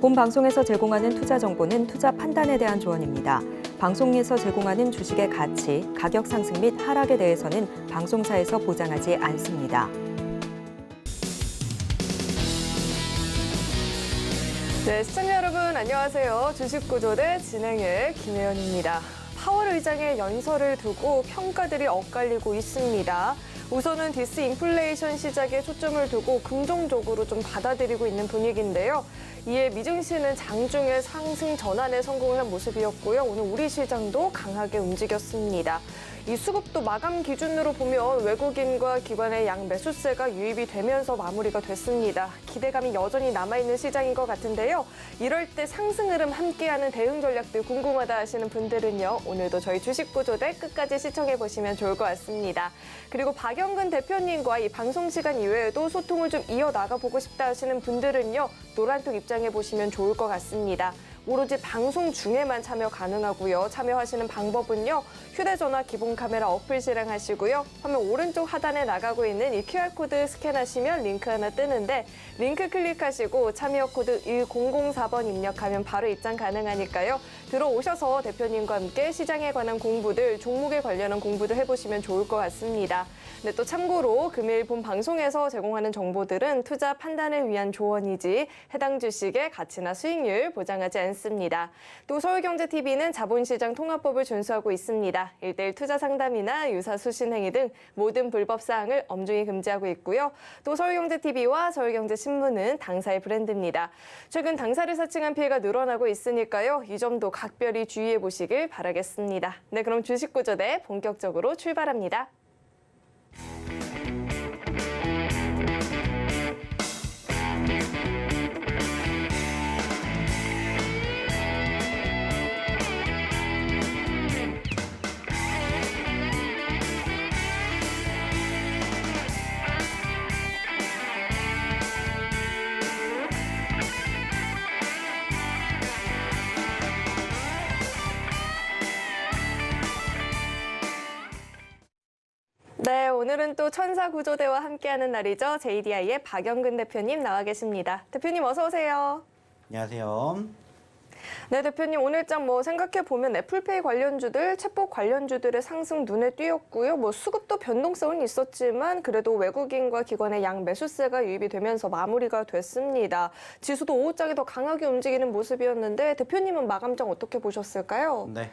본 방송에서 제공하는 투자 정보는 투자 판단에 대한 조언입니다. 방송에서 제공하는 주식의 가치, 가격 상승 및 하락에 대해서는 방송사에서 보장하지 않습니다. 네, 시청자 여러분 안녕하세요. 주식구조대 진행의 김혜연입니다. 파월 의장의 연설을 두고 평가들이 엇갈리고 있습니다. 우선은 디스인플레이션 시작에 초점을 두고 긍정적으로 좀 받아들이고 있는 분위기인데요. 이에 미증시는 장중에 상승 전환에 성공을 한 모습이었고요. 오늘 우리 시장도 강하게 움직였습니다. 이 수급도 마감 기준으로 보면 외국인과 기관의 양 매수세가 유입이 되면서 마무리가 됐습니다. 기대감이 여전히 남아있는 시장인 것 같은데요. 이럴 때 상승 흐름 함께하는 대응 전략들 궁금하다 하시는 분들은요. 오늘도 저희 주식구조대 끝까지 시청해보시면 좋을 것 같습니다. 그리고 박영근 대표님과 이 방송 시간 이외에도 소통을 좀 이어나가보고 싶다 하시는 분들은요. 노란톡 입장해보시면 좋을 것 같습니다. 오로지 방송 중에만 참여 가능하고요. 참여하시는 방법은요. 휴대전화 기본 카메라 어플 실행하시고요. 화면 오른쪽 하단에 나가고 있는 이 QR코드 스캔하시면 링크 하나 뜨는데 링크 클릭하시고 참여 코드 1004번 입력하면 바로 입장 가능하니까요. 들어오셔서 대표님과 함께 시장에 관한 공부들, 종목에 관련한 공부도 해보시면 좋을 것 같습니다. 네, 또 참고로 금요일 본 방송에서 제공하는 정보들은 투자 판단을 위한 조언이지 해당 주식의 가치나 수익률 보장하지 않습니다. 또 서울경제TV는 자본시장 통합법을 준수하고 있습니다. 1:1 투자 상담이나 유사 수신 행위 등 모든 불법 사항을 엄중히 금지하고 있고요. 또 서울경제TV와 서울경제신문은 당사의 브랜드입니다. 최근 당사를 사칭한 피해가 늘어나고 있으니까요. 이 점도 각별히 주의해 보시길 바라겠습니다. 네, 그럼 주식구조대 본격적으로 출발합니다. 네, 오늘은 또 천사구조대와 함께하는 날이죠. JDI의 박영근 대표님 나와 계십니다. 대표님 어서 오세요. 안녕하세요. 네, 대표님 오늘장 생각해보면 애플페이 관련주들, 챗봇 관련주들의 상승 눈에 띄었고요. 수급도 변동성은 있었지만 그래도 외국인과 기관의 양 매수세가 유입이 되면서 마무리가 됐습니다. 지수도 오후장에 더 강하게 움직이는 모습이었는데 대표님은 마감장 어떻게 보셨을까요? 네.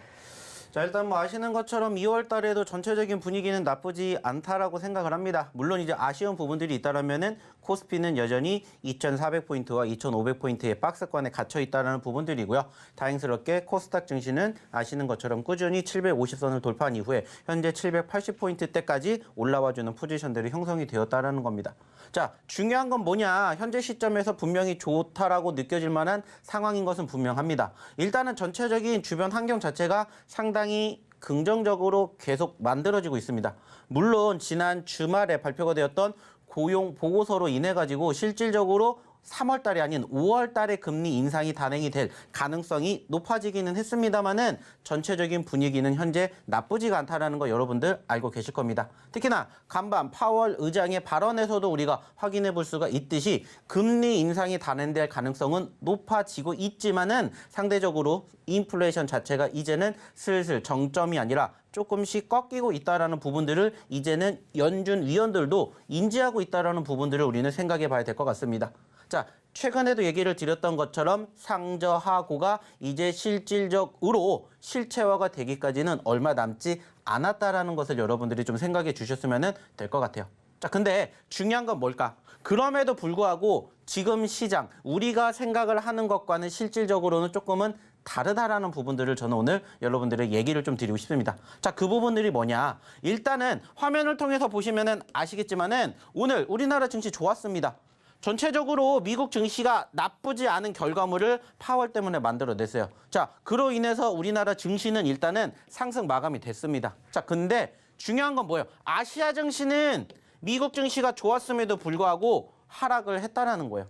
자, 일단 아시는 것처럼 2월 달에도 전체적인 분위기는 나쁘지 않다라고 생각을 합니다. 물론 이제 아쉬운 부분들이 있다라면은 코스피는 여전히 2,400포인트와 2,500포인트의 박스권에 갇혀 있다는 부분들이고요. 다행스럽게 코스닥 증시는 아시는 것처럼 꾸준히 750선을 돌파한 이후에 현재 780포인트대까지 올라와주는 포지션들이 형성이 되었다는 겁니다. 자, 중요한 건 뭐냐? 현재 시점에서 분명히 좋다라고 느껴질 만한 상황인 것은 분명합니다. 일단은 전체적인 주변 환경 자체가 상당히 긍정적으로 계속 만들어지고 있습니다. 물론 지난 주말에 발표가 되었던 고용 보고서로 인해 가지고 실질적으로 3월 달이 아닌 5월 달에 금리 인상이 단행이 될 가능성이 높아지기는 했습니다만은 전체적인 분위기는 현재 나쁘지가 않다라는 거 여러분들 알고 계실 겁니다. 특히나 간밤 파월 의장의 발언에서도 우리가 확인해 볼 수가 있듯이 금리 인상이 단행될 가능성은 높아지고 있지만은 상대적으로 인플레이션 자체가 이제는 슬슬 정점이 아니라 조금씩 꺾이고 있다라는 부분들을 이제는 연준 위원들도 인지하고 있다라는 부분들을 우리는 생각해 봐야 될 것 같습니다. 자, 최근에도 얘기를 드렸던 것처럼 상저하고가 이제 실질적으로 실체화가 되기까지는 얼마 남지 않았다라는 것을 여러분들이 좀 생각해 주셨으면 될 것 같아요. 자, 근데 중요한 건 뭘까? 그럼에도 불구하고 지금 시장, 우리가 생각을 하는 것과는 실질적으로는 조금은 다르다라는 부분들을 저는 오늘 여러분들의 얘기를 좀 드리고 싶습니다. 자, 그 부분들이 뭐냐? 일단은 화면을 통해서 보시면은 아시겠지만은 오늘 우리나라 증시 좋았습니다. 전체적으로 미국 증시가 나쁘지 않은 결과물을 파월 때문에 만들어냈어요. 자, 그로 인해서 우리나라 증시는 일단은 상승 마감이 됐습니다. 자, 근데 중요한 건 뭐예요? 아시아 증시는 미국 증시가 좋았음에도 불구하고 하락을 했다라는 거예요.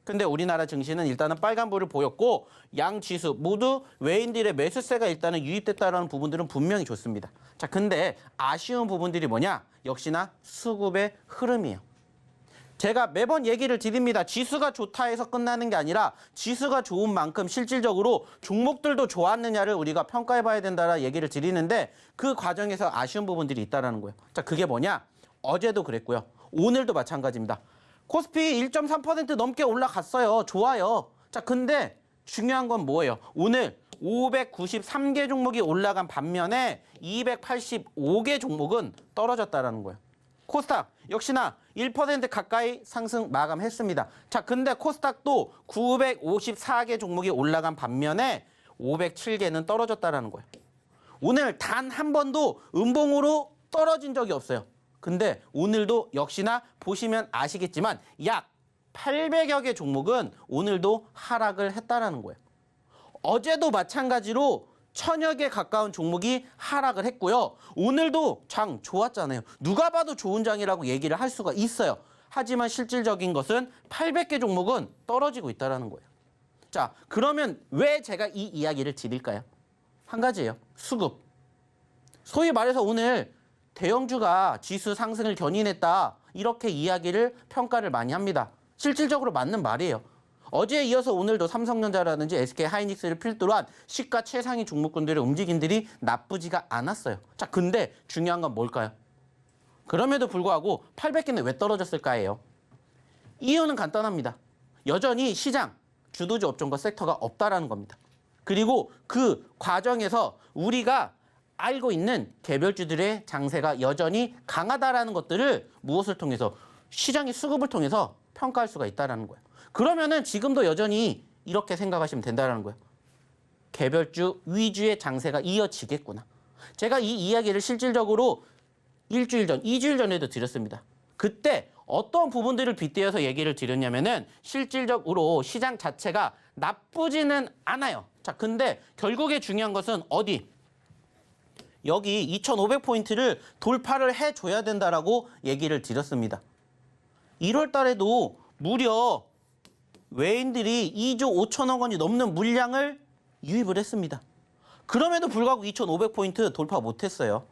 근데 우리나라 증시는 일단은 빨간불을 보였고 양 지수 모두 외인들의 매수세가 일단은 유입됐다는 부분들은 분명히 좋습니다. 자, 근데 아쉬운 부분들이 뭐냐? 역시나 수급의 흐름이에요. 제가 매번 얘기를 드립니다. 지수가 좋다 해서 끝나는 게 아니라 지수가 좋은 만큼 실질적으로 종목들도 좋았느냐를 우리가 평가해 봐야 된다라 얘기를 드리는데 그 과정에서 아쉬운 부분들이 있다는 거예요. 자, 그게 뭐냐? 어제도 그랬고요. 오늘도 마찬가지입니다. 코스피 1.3% 넘게 올라갔어요. 좋아요. 자, 근데 중요한 건 뭐예요? 오늘 593개 종목이 올라간 반면에 285개 종목은 떨어졌다는 거예요. 코스닥 역시나 1% 가까이 상승 마감했습니다. 자, 근데 코스닥도 954개 종목이 올라간 반면에 507개는 떨어졌다는 거예요. 오늘 단 한 번도 음봉으로 떨어진 적이 없어요. 근데 오늘도 역시나 보시면 아시겠지만 약 800여 개 종목은 오늘도 하락을 했다는 거예요. 어제도 마찬가지로 1000여 개 가까운 종목이 하락을 했고요. 오늘도 장 좋았잖아요. 누가 봐도 좋은 장이라고 얘기를 할 수가 있어요. 하지만 실질적인 것은 800개 종목은 떨어지고 있다는 거예요. 자, 그러면 왜 제가 이 이야기를 드릴까요? 한 가지예요. 수급. 소위 말해서 오늘 대형주가 지수 상승을 견인했다. 이렇게 이야기를 평가를 많이 합니다. 실질적으로 맞는 말이에요. 어제에 이어서 오늘도 삼성전자라든지 SK하이닉스를 필두로 한 시가 최상위 종목군들의 움직임들이 나쁘지가 않았어요. 자, 근데 중요한 건 뭘까요? 그럼에도 불구하고 800개는 왜 떨어졌을까예요? 이유는 간단합니다. 여전히 시장, 주도주 업종과 섹터가 없다라는 겁니다. 그리고 그 과정에서 우리가 알고 있는 개별주들의 장세가 여전히 강하다라는 것들을 무엇을 통해서 시장의 수급을 통해서 평가할 수가 있다는 거예요. 그러면은 지금도 여전히 이렇게 생각하시면 된다는 거예요. 개별주 위주의 장세가 이어지겠구나. 제가 이 이야기를 실질적으로 일주일 전, 2주일 전에도 드렸습니다. 그때 어떤 부분들을 빗대어서 얘기를 드렸냐면은 실질적으로 시장 자체가 나쁘지는 않아요. 자, 근데 결국에 중요한 것은 어디? 여기 2,500포인트를 돌파를 해줘야 된다라고 얘기를 드렸습니다. 1월 달에도 무려 외인들이 2조 5천억 원이 넘는 물량을 유입을 했습니다. 그럼에도 불구하고 2,500포인트 돌파 못했어요.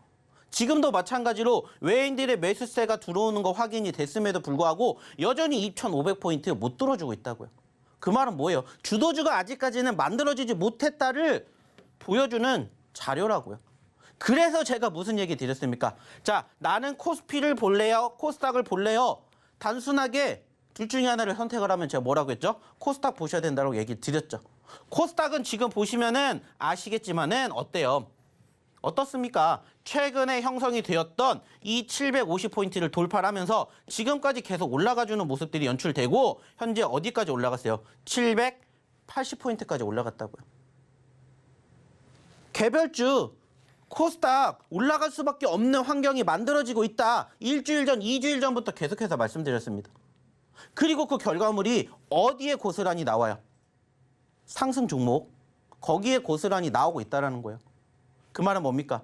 지금도 마찬가지로 외인들의 매수세가 들어오는 거 확인이 됐음에도 불구하고 여전히 2,500포인트 못 들어주고 있다고요. 그 말은 뭐예요? 주도주가 아직까지는 만들어지지 못했다를 보여주는 자료라고요. 그래서 제가 무슨 얘기 드렸습니까? 자, 나는 코스피를 볼래요? 코스닥을 볼래요? 단순하게 둘 중에 하나를 선택을 하면 제가 뭐라고 했죠? 코스닥 보셔야 된다고 얘기 드렸죠. 코스닥은 지금 보시면은 아시겠지만은 어때요? 어떻습니까? 최근에 형성이 되었던 이 750포인트를 돌파를 하면서 지금까지 계속 올라가주는 모습들이 연출되고 현재 어디까지 올라갔어요? 780포인트까지 올라갔다고요. 개별주 코스닥 올라갈 수밖에 없는 환경이 만들어지고 있다. 일주일 전, 2주일 전부터 계속해서 말씀드렸습니다. 그리고 그 결과물이 어디에 고스란히 나와요? 상승 종목, 거기에 고스란히 나오고 있다는 거예요. 그 말은 뭡니까?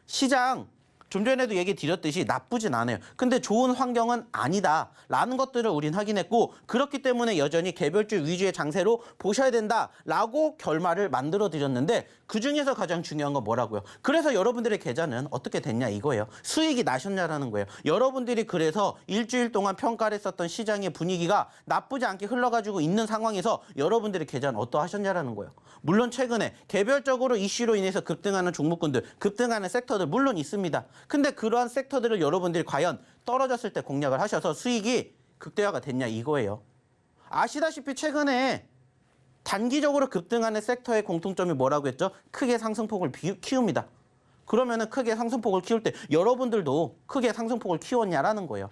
시장, 좀 전에도 얘기 드렸듯이 나쁘진 않아요. 근데 좋은 환경은 아니다라는 것들을 우린 확인했고 그렇기 때문에 여전히 개별주 위주의 장세로 보셔야 된다라고 결말을 만들어 드렸는데 그중에서 가장 중요한 건 뭐라고요? 그래서 여러분들의 계좌는 어떻게 됐냐 이거예요. 수익이 나셨냐라는 거예요. 여러분들이 그래서 일주일 동안 평가를 했었던 시장의 분위기가 나쁘지 않게 흘러가지고 있는 상황에서 여러분들의 계좌는 어떠하셨냐라는 거예요. 물론 최근에 개별적으로 이슈로 인해서 급등하는 종목군들, 급등하는 섹터들 물론 있습니다. 근데 그러한 섹터들을 여러분들이 과연 떨어졌을 때 공략을 하셔서 수익이 극대화가 됐냐 이거예요. 아시다시피 최근에 단기적으로 급등하는 섹터의 공통점이 뭐라고 했죠? 크게 상승폭을 키웁니다. 그러면은 크게 상승폭을 키울 때 여러분들도 크게 상승폭을 키웠냐라는 거예요.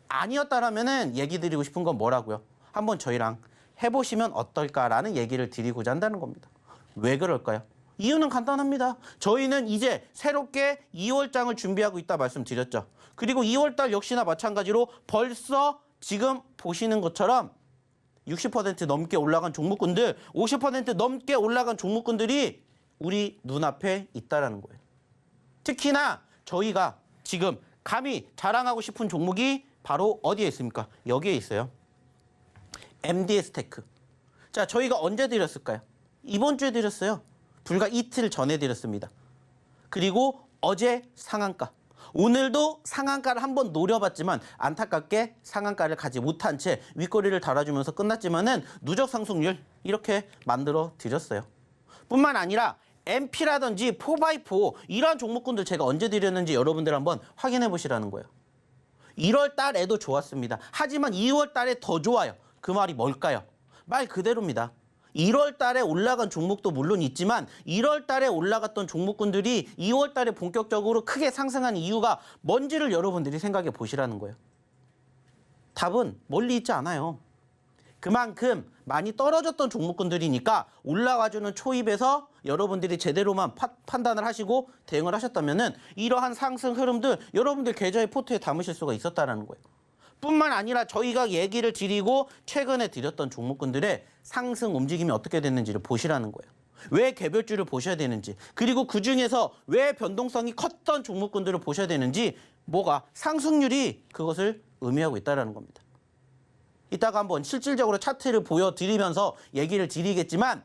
아니었다라면은 얘기 드리고 싶은 건 뭐라고요? 한번 저희랑 해보시면 어떨까라는 얘기를 드리고자 한다는 겁니다. 왜 그럴까요? 이유는 간단합니다. 저희는 이제 새롭게 2월장을 준비하고 있다 말씀드렸죠. 그리고 2월달 역시나 마찬가지로 벌써 지금 보시는 것처럼 60% 넘게 올라간 종목군들, 50% 넘게 올라간 종목군들이 우리 눈앞에 있다라는 거예요. 특히나 저희가 지금 감히 자랑하고 싶은 종목이 바로 어디에 있습니까? 여기에 있어요. MDS테크. 자, 저희가 언제 드렸을까요? 이번 주에 드렸어요. 불과 이틀 전에 드렸습니다. 그리고 어제 상한가. 오늘도 상한가를 한번 노려봤지만 안타깝게 상한가를 가지 못한 채 윗꼬리를 달아주면서 끝났지만은 누적 상승률 이렇게 만들어 드렸어요. 뿐만 아니라 MP라든지 4x4 이러한 종목군들 제가 언제 드렸는지 여러분들 한번 확인해 보시라는 거예요. 1월 달에도 좋았습니다. 하지만 2월 달에 더 좋아요. 그 말이 뭘까요? 말 그대로입니다. 1월 달에 올라간 종목도 물론 있지만 1월 달에 올라갔던 종목군들이 2월 달에 본격적으로 크게 상승한 이유가 뭔지를 여러분들이 생각해 보시라는 거예요. 답은 멀리 있지 않아요. 그만큼 많이 떨어졌던 종목군들이니까 올라와주는 초입에서 여러분들이 제대로만 판단을 하시고 대응을 하셨다면은 이러한 상승 흐름들 여러분들 계좌의 포트에 담으실 수가 있었다는 거예요. 뿐만 아니라 저희가 얘기를 드리고 최근에 드렸던 종목군들의 상승 움직임이 어떻게 됐는지를 보시라는 거예요. 왜 개별주를 보셔야 되는지, 그리고 그중에서 왜 변동성이 컸던 종목군들을 보셔야 되는지, 뭐가 상승률이 그것을 의미하고 있다는 겁니다. 이따가 한번 실질적으로 차트를 보여드리면서 얘기를 드리겠지만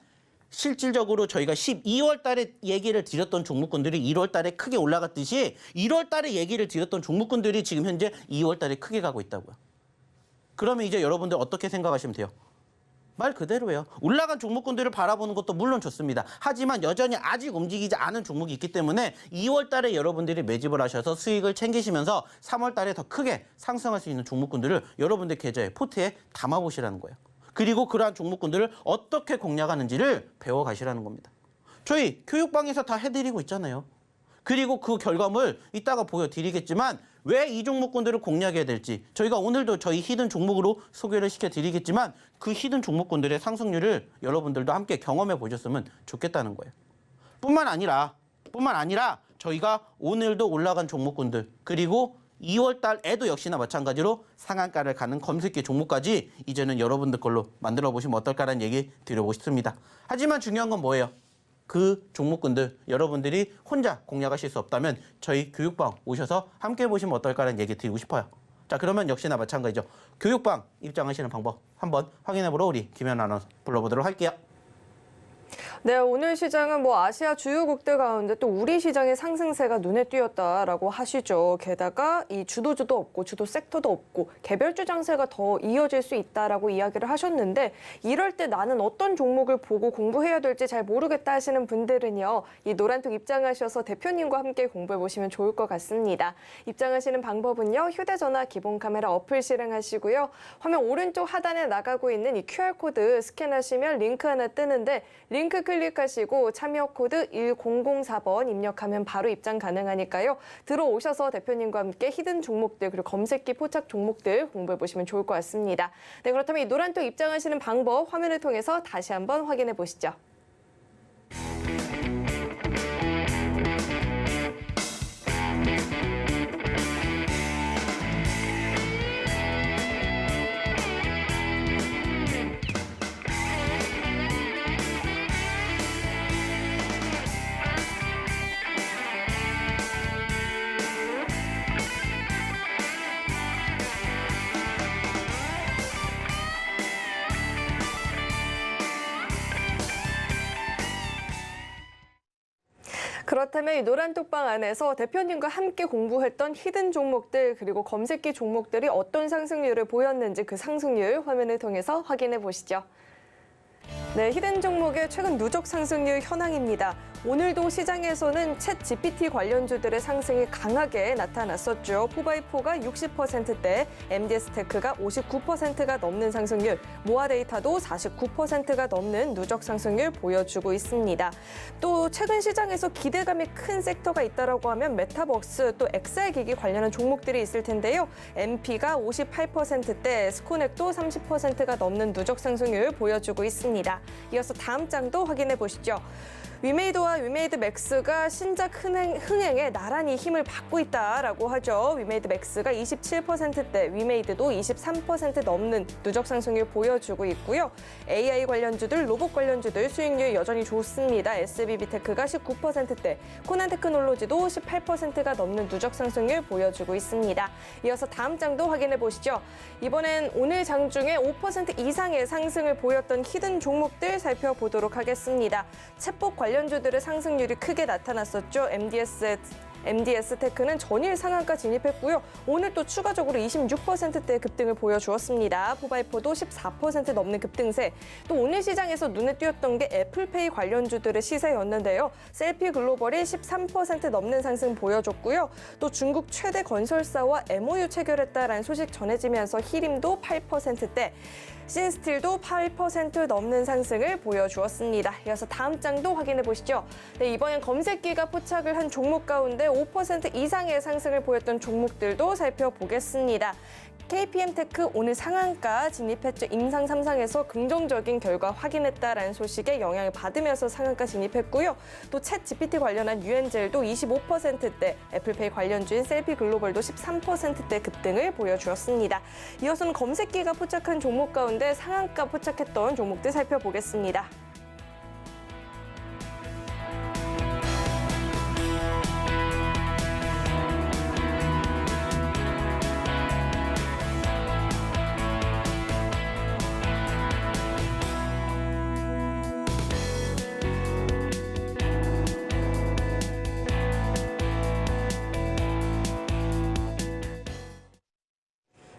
실질적으로 저희가 12월 달에 얘기를 드렸던 종목군들이 1월 달에 크게 올라갔듯이 1월 달에 얘기를 드렸던 종목군들이 지금 현재 2월 달에 크게 가고 있다고요. 그러면 이제 여러분들 어떻게 생각하시면 돼요? 말 그대로예요. 올라간 종목군들을 바라보는 것도 물론 좋습니다. 하지만 여전히 아직 움직이지 않은 종목이 있기 때문에 2월 달에 여러분들이 매집을 하셔서 수익을 챙기시면서 3월 달에 더 크게 상승할 수 있는 종목군들을 여러분들 계좌에 포트에 담아보시라는 거예요. 그리고 그러한 종목군들을 어떻게 공략하는지를 배워가시라는 겁니다. 저희 교육방에서 다 해드리고 있잖아요. 그리고 그 결과물 이따가 보여드리겠지만 왜 이 종목군들을 공략해야 될지 저희가 오늘도 저희 히든 종목으로 소개를 시켜드리겠지만 그 히든 종목군들의 상승률을 여러분들도 함께 경험해 보셨으면 좋겠다는 거예요. 뿐만 아니라 저희가 오늘도 올라간 종목군들 그리고 2월 달에도 역시나 마찬가지로 상한가를 가는 검색기 종목까지 이제는 여러분들 걸로 만들어 보시면 어떨까라는 얘기 드려보고 싶습니다. 하지만 중요한 건 뭐예요? 그 종목군들 여러분들이 혼자 공략하실 수 없다면 저희 교육방 오셔서 함께 보시면 어떨까라는 얘기 드리고 싶어요. 자, 그러면 역시나 마찬가지죠. 교육방 입장하시는 방법 한번 확인해보러 우리 김현 아나운서 불러보도록 할게요. 네, 오늘 시장은 아시아 주요국들 가운데 또 우리 시장의 상승세가 눈에 띄었다라고 하시죠. 게다가 이 주도주도 없고 주도 섹터도 없고 개별주 장세가 더 이어질 수 있다라고 이야기를 하셨는데 이럴 때 나는 어떤 종목을 보고 공부해야 될지 잘 모르겠다 하시는 분들은요. 이 노란톡 입장하셔서 대표님과 함께 공부해 보시면 좋을 것 같습니다. 입장하시는 방법은요. 휴대전화 기본 카메라 어플 실행하시고요. 화면 오른쪽 하단에 나가고 있는 이 QR코드 스캔하시면 링크 하나 뜨는데 링크 클릭하시고 참여 코드 1004번 입력하면 바로 입장 가능하니까요. 들어오셔서 대표님과 함께 히든 종목들 그리고 검색기 포착 종목들 공부해 보시면 좋을 것 같습니다. 네, 그렇다면 이 노란톡 입장하시는 방법 화면을 통해서 다시 한번 확인해 보시죠. 그렇다면 이 노란톡방 안에서 대표님과 함께 공부했던 히든 종목들 그리고 검색기 종목들이 어떤 상승률을 보였는지 그 상승률 화면을 통해서 확인해 보시죠. 네, 히든 종목의 최근 누적 상승률 현황입니다. 오늘도 시장에서는 챗 GPT 관련주들의 상승이 강하게 나타났었죠. 4x4가 60%대, MDS테크가 59%가 넘는 상승률, 모아데이터도 49%가 넘는 누적 상승률 보여주고 있습니다. 또 최근 시장에서 기대감이 큰 섹터가 있다고 하면 메타버스 또 XR 기기 관련한 종목들이 있을 텐데요. MP가 58%대, 스코넥도 30%가 넘는 누적 상승률 보여주고 있습니다. 이어서 다음 장도 확인해 보시죠. 위메이드와 위메이드 맥스가 신작 흥행에 나란히 힘을 받고 있다라고 하죠. 위메이드 맥스가 27%대, 위메이드도 23% 넘는 누적 상승률 보여주고 있고요. AI 관련주들, 로봇 관련주들 수익률 여전히 좋습니다. SBB테크가 19%대, 코난 테크놀로지도 18%가 넘는 누적 상승률 보여주고 있습니다. 이어서 다음 장도 확인해 보시죠. 이번엔 오늘 장 중에 5% 이상의 상승을 보였던 히든 종목들 살펴보도록 하겠습니다. 챗봇 관련주들의 상승률이 크게 나타났었죠. MDS MDS테크는 전일 상한가 진입했고요. 오늘 또 추가적으로 26%대의 급등을 보여주었습니다. 포바이포도 14% 넘는 급등세. 또 오늘 시장에서 눈에 띄었던 게 애플페이 관련주들의 시세였는데요. 셀피 글로벌이 13% 넘는 상승 보여줬고요. 또 중국 최대 건설사와 MOU 체결했다라는 소식 전해지면서 히림도 8%대, 신스틸도 8% 넘는 상승을 보여주었습니다. 이어서 다음 장도 확인해 보시죠. 네, 이번엔 검색기가 포착을 한 종목 가운데 5% 이상의 상승을 보였던 종목들도 살펴보겠습니다. KPM테크 오늘 상한가 진입했죠. 임상 3상에서 긍정적인 결과 확인했다라는 소식에 영향을 받으면서 상한가 진입했고요. 또 챗 GPT 관련한 유엔젤도 25%대, 애플페이 관련주인 셀피 글로벌도 13%대 급등을 보여주었습니다. 이어서는 검색기가 포착한 종목 가운데 상한가 포착했던 종목들 살펴보겠습니다.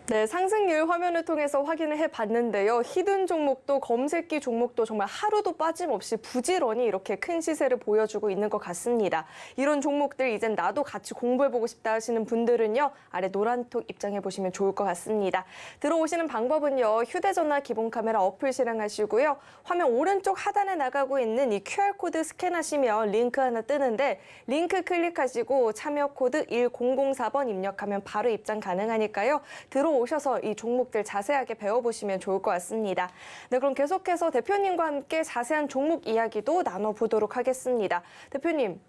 네, 상승률 화면을 통해서 확인을 해봤는데요. 히든 종목도 검색기 종목도 정말 하루도 빠짐없이 부지런히 이렇게 큰 시세를 보여주고 있는 것 같습니다. 이런 종목들 이젠 나도 같이 공부해보고 싶다 하시는 분들은요. 아래 노란톡 입장해보시면 좋을 것 같습니다. 들어오시는 방법은요. 휴대전화 기본 카메라 어플 실행하시고요. 화면 오른쪽 하단에 나가고 있는 이 QR코드 스캔하시면 링크 하나 뜨는데 링크 클릭하시고 참여 코드 1004번 입력하면 바로 입장 가능하니까요. 들어오셔서 이 종목들 자세하게 배워보시면 좋을 것 같습니다. 네, 그럼 계속해서 대표님과 함께 자세한 종목 이야기도 나눠보도록 하겠습니다. 대표님,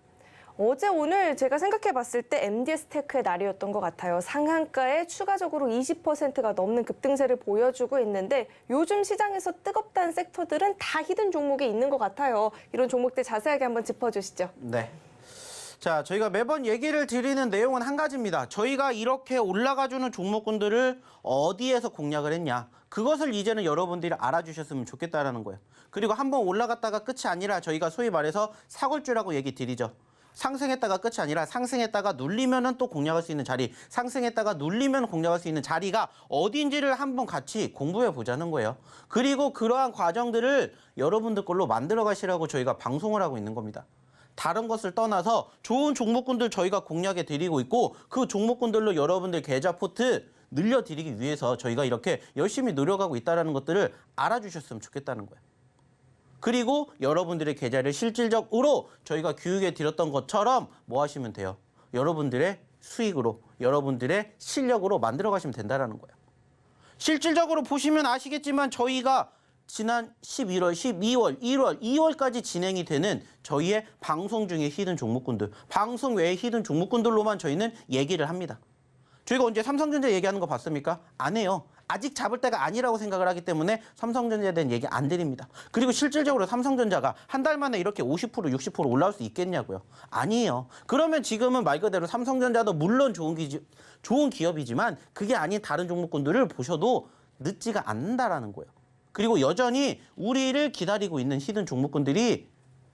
어제 오늘 제가 생각해봤을 때 MDS테크의 날이었던 것 같아요. 상한가에 추가적으로 20%가 넘는 급등세를 보여주고 있는데 요즘 시장에서 뜨겁다는 섹터들은 다 히든 종목이 있는 것 같아요. 이런 종목들 자세하게 한번 짚어주시죠. 네. 자, 저희가 매번 얘기를 드리는 내용은 한 가지입니다. 저희가 이렇게 올라가주는 종목군들을 어디에서 공략을 했냐. 그것을 이제는 여러분들이 알아주셨으면 좋겠다라는 거예요. 그리고 한번 올라갔다가 끝이 아니라 저희가 소위 말해서 사골주라고 얘기 드리죠. 상승했다가 끝이 아니라 상승했다가 눌리면은 또 공략할 수 있는 자리, 상승했다가 눌리면 공략할 수 있는 자리가 어딘지를 한번 같이 공부해 보자는 거예요. 그리고 그러한 과정들을 여러분들 걸로 만들어 가시라고 저희가 방송을 하고 있는 겁니다. 다른 것을 떠나서 좋은 종목군들 저희가 공략해 드리고 있고 그 종목군들로 여러분들 계좌 포트 늘려드리기 위해서 저희가 이렇게 열심히 노력하고 있다는 것들을 알아주셨으면 좋겠다는 거예요. 그리고 여러분들의 계좌를 실질적으로 저희가 교육해 드렸던 것처럼 뭐 하시면 돼요? 여러분들의 수익으로, 여러분들의 실력으로 만들어 가시면 된다는 거예요. 실질적으로 보시면 아시겠지만 저희가 지난 11월, 12월, 1월, 2월까지 진행이 되는 저희의 방송 중에 히든 종목군들, 방송 외의 히든 종목군들로만 저희는 얘기를 합니다. 저희가 언제 삼성전자 얘기하는 거 봤습니까? 안 해요. 아직 잡을 때가 아니라고 생각을 하기 때문에 삼성전자에 대한 얘기 안 드립니다. 그리고 실질적으로 삼성전자가 한 달 만에 이렇게 50%, 60% 올라올 수 있겠냐고요? 아니에요. 그러면 지금은 말 그대로 삼성전자도 물론 좋은 기업이지만 그게 아닌 다른 종목군들을 보셔도 늦지가 않는다라는 거예요. 그리고 여전히 우리를 기다리고 있는 히든 종목군들이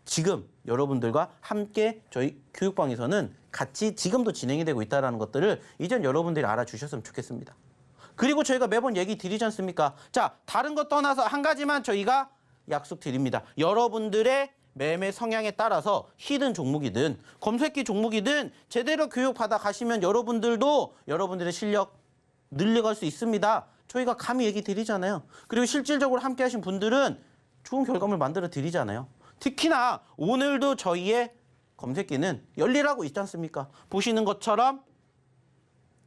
지금 여러분들과 함께 저희 교육방에서는 같이 지금도 진행이 되고 있다는 것들을 이젠 여러분들이 알아주셨으면 좋겠습니다. 그리고 저희가 매번 얘기 드리지 않습니까? 자, 다른 것 떠나서 한 가지만 저희가 약속드립니다. 여러분들의 매매 성향에 따라서 히든 종목이든 검색기 종목이든 제대로 교육받아 가시면 여러분들도 여러분들의 실력 늘려갈 수 있습니다. 저희가 감히 얘기 드리잖아요. 그리고 실질적으로 함께 하신 분들은 좋은 결과물 만들어 드리잖아요. 특히나 오늘도 저희의 검색기는 열일하고 있지 않습니까? 보시는 것처럼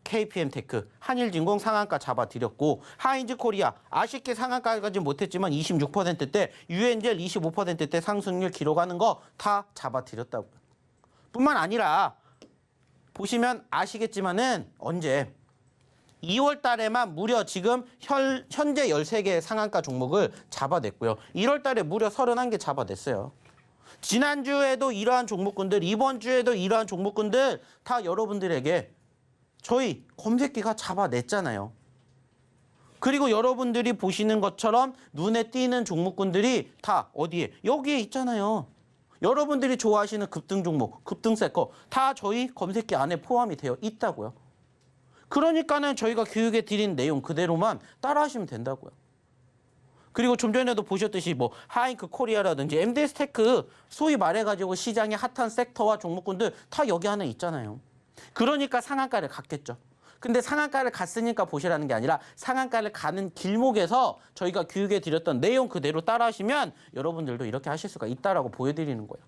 KPM테크, 한일진공 상한가 잡아드렸고 하인즈코리아 아쉽게 상한가까지 못했지만 26%대, 유엔젤 25%대 상승률 기록하는 거 다 잡아드렸다고요. 뿐만 아니라 보시면 아시겠지만은 언제 2월 달에만 무려 지금 현재 13개의 상한가 종목을 잡아냈고요. 1월 달에 무려 31개 잡아냈어요. 지난주에도 이러한 종목군들, 이번 주에도 이러한 종목군들 다 여러분들에게 저희 검색기가 잡아냈잖아요. 그리고 여러분들이 보시는 것처럼 눈에 띄는 종목군들이 다 어디에? 여기에 있잖아요. 여러분들이 좋아하시는 급등 종목, 급등세 거 다 저희 검색기 안에 포함이 되어 있다고요. 그러니까는 저희가 교육에 드린 내용 그대로만 따라하시면 된다고요. 그리고 좀 전에도 보셨듯이 뭐 하이잉크 코리아라든지 MDS 테크 소위 말해가지고 시장의 핫한 섹터와 종목군들 다 여기 안에 있잖아요. 그러니까 상한가를 갔겠죠. 근데 상한가를 갔으니까 보시라는 게 아니라 상한가를 가는 길목에서 저희가 교육에 드렸던 내용 그대로 따라하시면 여러분들도 이렇게 하실 수가 있다라고 보여드리는 거예요.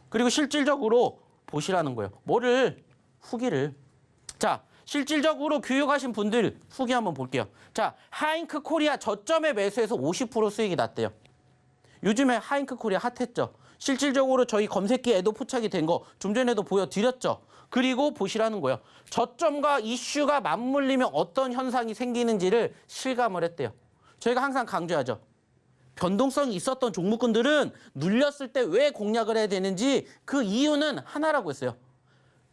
그리고 실질적으로 보시라는 거예요. 뭐를? 후기를. 자, 실질적으로 교육하신 분들 후기 한번 볼게요. 자, 하잉크 코리아 저점에 매수해서 50% 수익이 났대요. 요즘에 하잉크 코리아 핫했죠. 실질적으로 저희 검색기에도 포착이 된 거 좀 전에도 보여드렸죠. 그리고 보시라는 거예요. 저점과 이슈가 맞물리면 어떤 현상이 생기는지를 실감을 했대요. 저희가 항상 강조하죠. 변동성이 있었던 종목군들은 눌렸을 때 왜 공략을 해야 되는지 그 이유는 하나라고 했어요.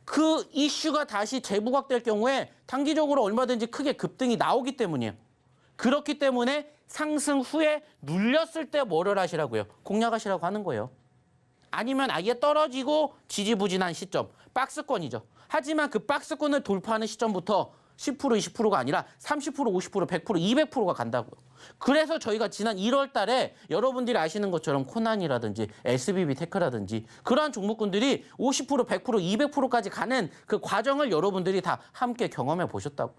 그 이슈가 다시 재부각될 경우에 단기적으로 얼마든지 크게 급등이 나오기 때문이에요. 그렇기 때문에 상승 후에 눌렸을 때 뭐를 하시라고요? 공략하시라고 하는 거예요. 아니면 아예 떨어지고 지지부진한 시점, 박스권이죠. 하지만 그 박스권을 돌파하는 시점부터 10%, 20%가 아니라 30%, 50%, 100%, 200%가 간다고요. 그래서 저희가 지난 1월 달에 여러분들이 아시는 것처럼 코난이라든지 SBB 테크라든지 그러한 종목군들이 50%, 100%, 200%까지 가는 그 과정을 여러분들이 다 함께 경험해 보셨다고.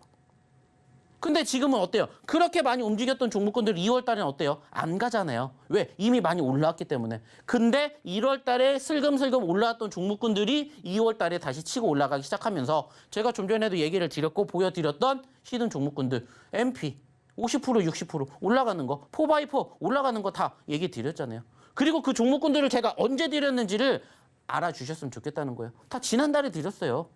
근데 지금은 어때요? 그렇게 많이 움직였던 종목군들 2월 달에는 어때요? 안 가잖아요. 왜? 이미 많이 올라왔기 때문에. 근데 1월 달에 슬금슬금 올라왔던 종목군들이 2월 달에 다시 치고 올라가기 시작하면서 제가 좀 전에도 얘기를 드렸고 보여드렸던 히든 종목군들 MP 50%, 60% 올라가는 거, 4x4 올라가는 거 다 얘기 드렸잖아요. 그리고 그 종목군들을 제가 언제 드렸는지를 알아주셨으면 좋겠다는 거예요. 다 지난달에 드렸어요.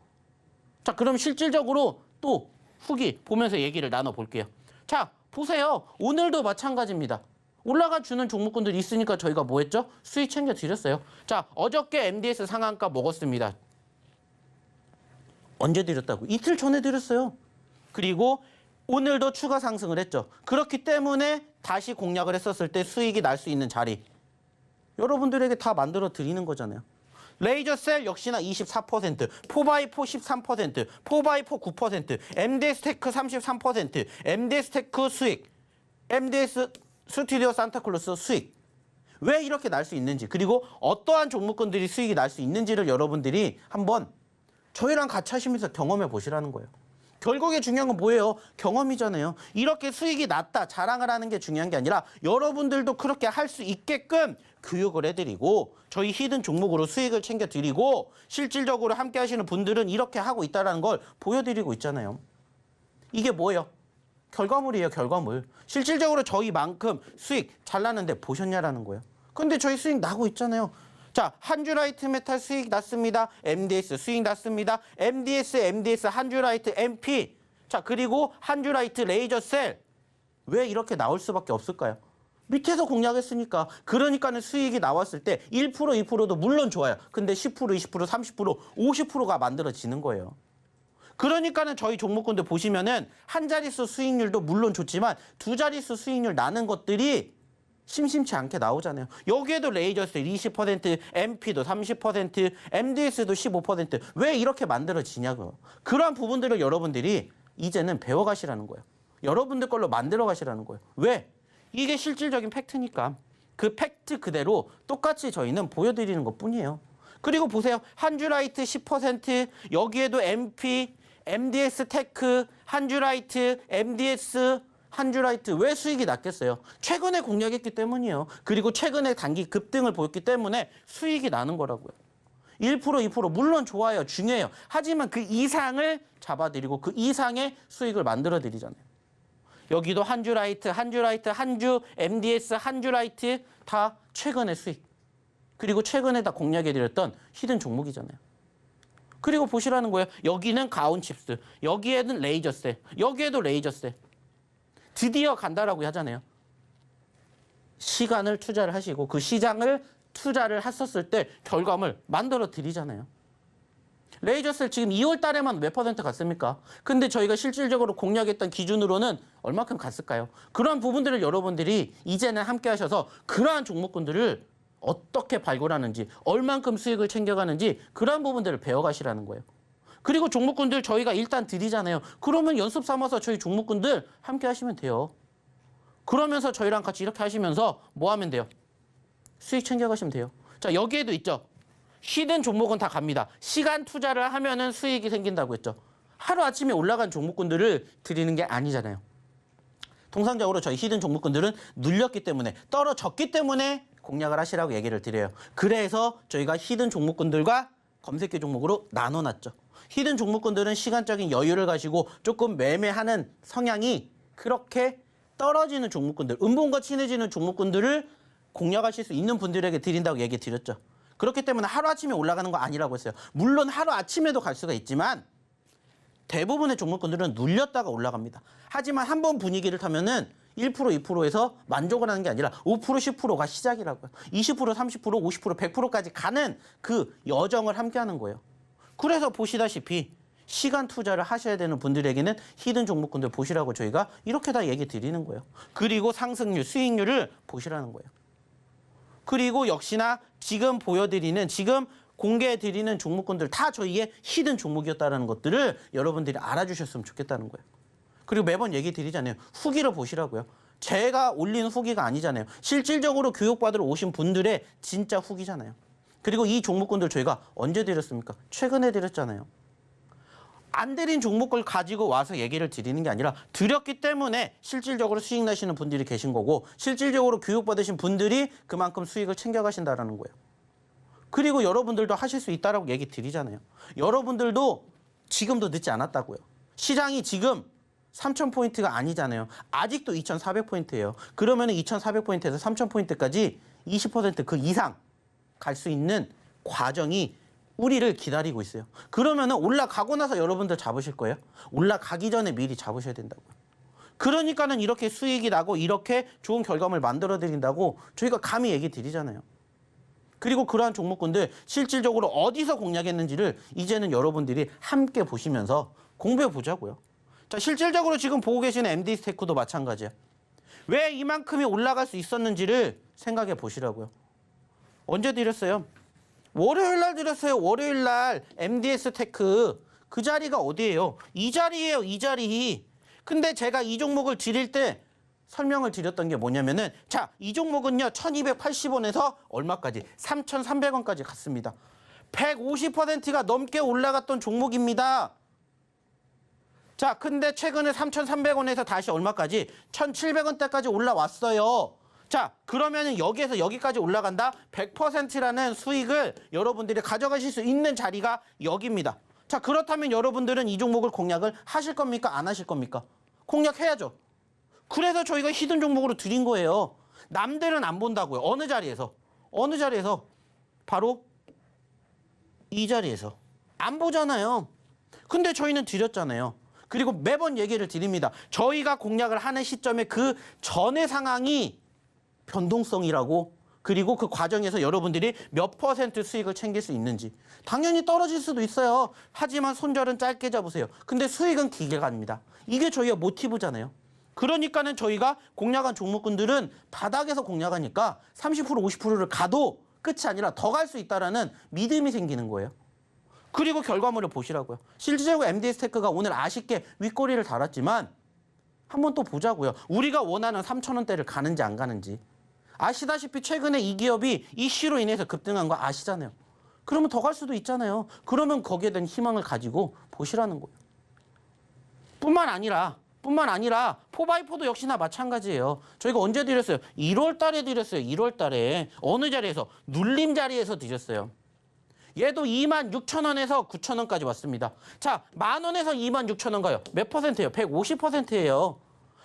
자, 그럼 실질적으로 또 후기 보면서 얘기를 나눠볼게요. 자, 보세요. 오늘도 마찬가지입니다. 올라가 주는 종목군들이 있으니까 저희가 뭐 했죠? 수익 챙겨 드렸어요. 자, 어저께 MDS 상한가 먹었습니다. 언제 드렸다고? 이틀 전에 드렸어요. 그리고 오늘도 추가 상승을 했죠. 그렇기 때문에 다시 공략을 했었을 때 수익이 날 수 있는 자리. 여러분들에게 다 만들어 드리는 거잖아요. 레이저셀 역시나 24%, 4x4 13%, 4x4 9%, MDS 테크 33%, MDS 테크 수익, MDS 스튜디오 산타클로스 수익. 왜 이렇게 날 수 있는지, 그리고 어떠한 종목군들이 수익이 날 수 있는지를 여러분들이 한번 저희랑 같이 하시면서 경험해 보시라는 거예요. 결국에 중요한 건 뭐예요? 경험이잖아요. 이렇게 수익이 났다, 자랑을 하는 게 중요한 게 아니라 여러분들도 그렇게 할 수 있게끔 교육을 해드리고 저희 히든 종목으로 수익을 챙겨드리고 실질적으로 함께 하시는 분들은 이렇게 하고 있다는 걸 보여드리고 있잖아요. 이게 뭐예요? 결과물이에요, 결과물. 실질적으로 저희만큼 수익 잘 나는데 보셨냐라는 거예요. 근데 저희 수익 나고 있잖아요. 자, 한주라이트 메탈 수익 났습니다. MDS 수익 났습니다. MDS 한주라이트 MP. 자, 그리고 한주라이트 레이저셀. 왜 이렇게 나올 수밖에 없을까요? 밑에서 공략했으니까. 그러니까는 수익이 나왔을 때 1%, 2%도 물론 좋아요. 근데 10%, 20%, 30%, 50%가 만들어지는 거예요. 그러니까는 저희 종목군들 보시면은 한 자릿수 수익률도 물론 좋지만 두 자릿수 수익률 나는 것들이 심심치 않게 나오잖아요. 여기에도 레이저셀 20%, MP도 30%, MDS도 15%. 왜 이렇게 만들어지냐고요. 그러한 부분들을 여러분들이 이제는 배워가시라는 거예요. 여러분들 걸로 만들어 가시라는 거예요. 왜? 이게 실질적인 팩트니까. 그 팩트 그대로 똑같이 저희는 보여드리는 것뿐이에요. 그리고 보세요. 한주라이트 10%, 여기에도 MP, MDS 테크, 한주라이트, MDS, 한주라이트. 왜 수익이 낮겠어요? 최근에 공략했기 때문이에요. 그리고 최근에 단기 급등을 보였기 때문에 수익이 나는 거라고요. 1%, 2% 물론 좋아요. 중요해요. 하지만 그 이상을 잡아드리고 그 이상의 수익을 만들어드리잖아요. 여기도 한주라이트, 한주, MDS, 한주라이트 다 최근의 수익. 그리고 최근에 다 공략해드렸던 히든 종목이잖아요. 그리고 보시라는 거예요. 여기는 가온칩스, 여기에는 레이저셀, 여기에도 레이저셀. 드디어 간다라고 하잖아요. 시간을 투자를 하시고 그 시장을 투자를 했었을 때 결과물 만들어 드리잖아요. 레이저셀 지금 2월 달에만 몇 퍼센트 갔습니까? 근데 저희가 실질적으로 공략했던 기준으로는 얼마큼 갔을까요? 그러한 부분들을 여러분들이 이제는 함께 하셔서 그러한 종목군들을 어떻게 발굴하는지, 얼만큼 수익을 챙겨가는지 그런 부분들을 배워가시라는 거예요. 그리고 종목군들 저희가 일단 드리잖아요. 그러면 연습 삼아서 저희 종목군들 함께 하시면 돼요. 그러면서 저희랑 같이 이렇게 하시면서 뭐 하면 돼요? 수익 챙겨가시면 돼요. 자, 여기에도 있죠. 히든 종목은 다 갑니다. 시간 투자를 하면은 수익이 생긴다고 했죠. 하루아침에 올라간 종목군들을 드리는 게 아니잖아요. 통상적으로 저희 히든 종목군들은 눌렸기 때문에, 떨어졌기 때문에 공략을 하시라고 얘기를 드려요. 그래서 저희가 히든 종목군들과 검색기 종목으로 나눠놨죠. 히든 종목군들은 시간적인 여유를 가지고 조금 매매하는 성향이 그렇게 떨어지는 종목군들, 음봉과 친해지는 종목군들을 공략하실 수 있는 분들에게 드린다고 얘기 드렸죠. 그렇기 때문에 하루아침에 올라가는 거 아니라고 했어요. 물론 하루아침에도 갈 수가 있지만 대부분의 종목군들은 눌렸다가 올라갑니다. 하지만 한 번 분위기를 타면은 1%, 2%에서 만족을 하는 게 아니라 5%, 10%가 시작이라고요. 20%, 30%, 50%, 100%까지 가는 그 여정을 함께 하는 거예요. 그래서 보시다시피 시간 투자를 하셔야 되는 분들에게는 히든 종목군들 보시라고 저희가 이렇게 다 얘기 드리는 거예요. 그리고 상승률, 수익률을 보시라는 거예요. 그리고 역시나 지금 보여드리는, 지금 공개해드리는 종목군들 다 저희의 히든 종목이었다는 것들을 여러분들이 알아주셨으면 좋겠다는 거예요. 그리고 매번 얘기 드리잖아요. 후기를 보시라고요. 제가 올린 후기가 아니잖아요. 실질적으로 교육받으러 오신 분들의 진짜 후기잖아요. 그리고 이 종목군들 저희가 언제 드렸습니까? 최근에 드렸잖아요. 안 드린 종목을 가지고 와서 얘기를 드리는 게 아니라 드렸기 때문에 실질적으로 수익 나시는 분들이 계신 거고, 실질적으로 교육받으신 분들이 그만큼 수익을 챙겨가신다는 거예요. 그리고 여러분들도 하실 수 있다라고 얘기 드리잖아요. 여러분들도 지금도 늦지 않았다고요. 시장이 지금 3,000포인트가 아니잖아요. 아직도 2,400포인트예요. 그러면 2,400포인트에서 3,000포인트까지 20% 그 이상 갈 수 있는 과정이 우리를 기다리고 있어요. 그러면은 올라가고 나서 여러분들 잡으실 거예요? 올라가기 전에 미리 잡으셔야 된다고요. 그러니까는 이렇게 수익이 나고 이렇게 좋은 결과물 만들어 드린다고 저희가 감히 얘기 드리잖아요. 그리고 그러한 종목군들 실질적으로 어디서 공략했는지를 이제는 여러분들이 함께 보시면서 공부해 보자고요. 자, 실질적으로 지금 보고 계시는 MD스테크도 마찬가지야. 왜 이만큼이 올라갈 수 있었는지를 생각해 보시라고요. 언제 드렸어요? 월요일 날 드렸어요. 월요일 날 MD스테크. 그 자리가 어디예요? 이 자리예요. 이 자리. 근데 제가 이 종목을 드릴 때 설명을 드렸던 게 뭐냐면은, 자, 이 종목은요 1280원에서 얼마까지? 3300원까지 갔습니다. 150%가 넘게 올라갔던 종목입니다. 자, 근데 최근에 3300원에서 다시 얼마까지? 1700원대까지 올라왔어요. 자, 그러면은 여기에서 여기까지 올라간다? 100%라는 수익을 여러분들이 가져가실 수 있는 자리가 여기입니다. 자, 그렇다면 여러분들은 이 종목을 공략을 하실 겁니까? 안 하실 겁니까? 공략해야죠. 그래서 저희가 히든 종목으로 드린 거예요. 남들은 안 본다고요. 어느 자리에서? 어느 자리에서? 바로 이 자리에서. 안 보잖아요. 근데 저희는 드렸잖아요. 그리고 매번 얘기를 드립니다. 저희가 공략을 하는 시점에 그 전의 상황이 변동성이라고, 그리고 그 과정에서 여러분들이 몇 % 수익을 챙길 수 있는지. 당연히 떨어질 수도 있어요. 하지만 손절은 짧게 잡으세요. 근데 수익은 길게 갑니다. 이게 저희의 모티브잖아요. 그러니까는 저희가 공략한 종목군들은 바닥에서 공략하니까 30%, 50%를 가도 끝이 아니라 더 갈 수 있다는 믿음이 생기는 거예요. 그리고 결과물을 보시라고요. 실질적으로 MD스테크가 오늘 아쉽게 윗꼬리를 달았지만 한번 또 보자고요. 우리가 원하는 3,000원대를 가는지 안 가는지. 아시다시피 최근에 이 기업이 이슈로 인해서 급등한 거 아시잖아요. 그러면 더 갈 수도 있잖아요. 그러면 거기에 대한 희망을 가지고 보시라는 거예요. 뿐만 아니라 4x4도 역시나 마찬가지예요. 저희가 언제 드렸어요? 1월 달에 드렸어요. 1월 달에. 어느 자리에서? 눌림 자리에서 드렸어요. 얘도 26,000원에서 9,000원까지 왔습니다. 자, 10,000원에서 26,000원 가요. 몇 %예요? 150%예요.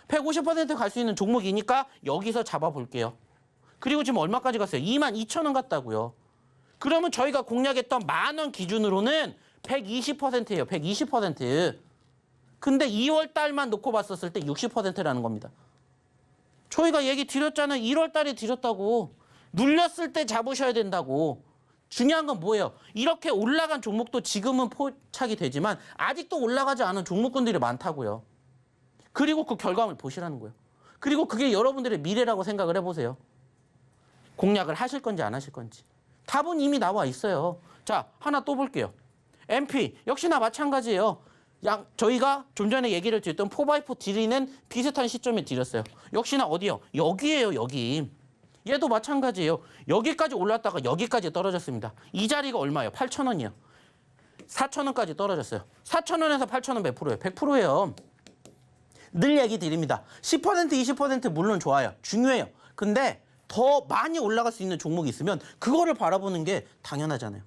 150% 갈 수 있는 종목이니까 여기서 잡아볼게요. 그리고 지금 얼마까지 갔어요? 22,000원 갔다고요. 그러면 저희가 공략했던 10,000원 기준으로는 120%예요. 120%. 근데 2월 달만 놓고 봤었을 때 60%라는 겁니다. 저희가 얘기 드렸잖아요. 1월 달에 드렸다고. 눌렸을 때 잡으셔야 된다고. 중요한 건 뭐예요? 이렇게 올라간 종목도 지금은 포착이 되지만 아직도 올라가지 않은 종목군들이 많다고요. 그리고 그 결과물 보시라는 거예요. 그리고 그게 여러분들의 미래라고 생각을 해보세요. 공략을 하실 건지 안 하실 건지. 답은 이미 나와 있어요. 자, 하나 또 볼게요. MP 역시나 마찬가지예요. 저희가 좀 전에 얘기를 드렸던 4x4 딜리는 비슷한 시점에 드렸어요. 역시나 어디요? 여기예요, 여기. 얘도 마찬가지예요. 여기까지 올랐다가 여기까지 떨어졌습니다. 이 자리가 얼마예요? 8,000원이요. 4,000원까지 떨어졌어요. 4,000원에서 8,000원 몇 프로예요? 100%예요. 늘 얘기 드립니다. 10%, 20% 물론 좋아요. 중요해요. 근데 더 많이 올라갈 수 있는 종목이 있으면 그거를 바라보는 게 당연하잖아요.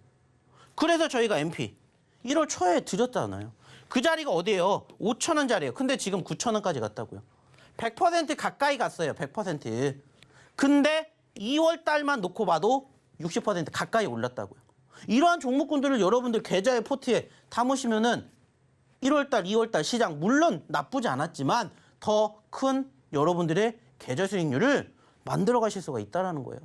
그래서 저희가 MP 1월 초에 드렸잖아요. 그 자리가 어디예요? 5,000원 자리예요. 근데 지금 9,000원까지 갔다고요. 100% 가까이 갔어요. 100%. 근데 2월 달만 놓고 봐도 60% 가까이 올랐다고요. 이러한 종목군들을 여러분들 계좌의 포트에 담으시면은 1월 달, 2월 달 시장 물론 나쁘지 않았지만 더 큰 여러분들의 계좌 수익률을 만들어 가실 수가 있다라는 거예요.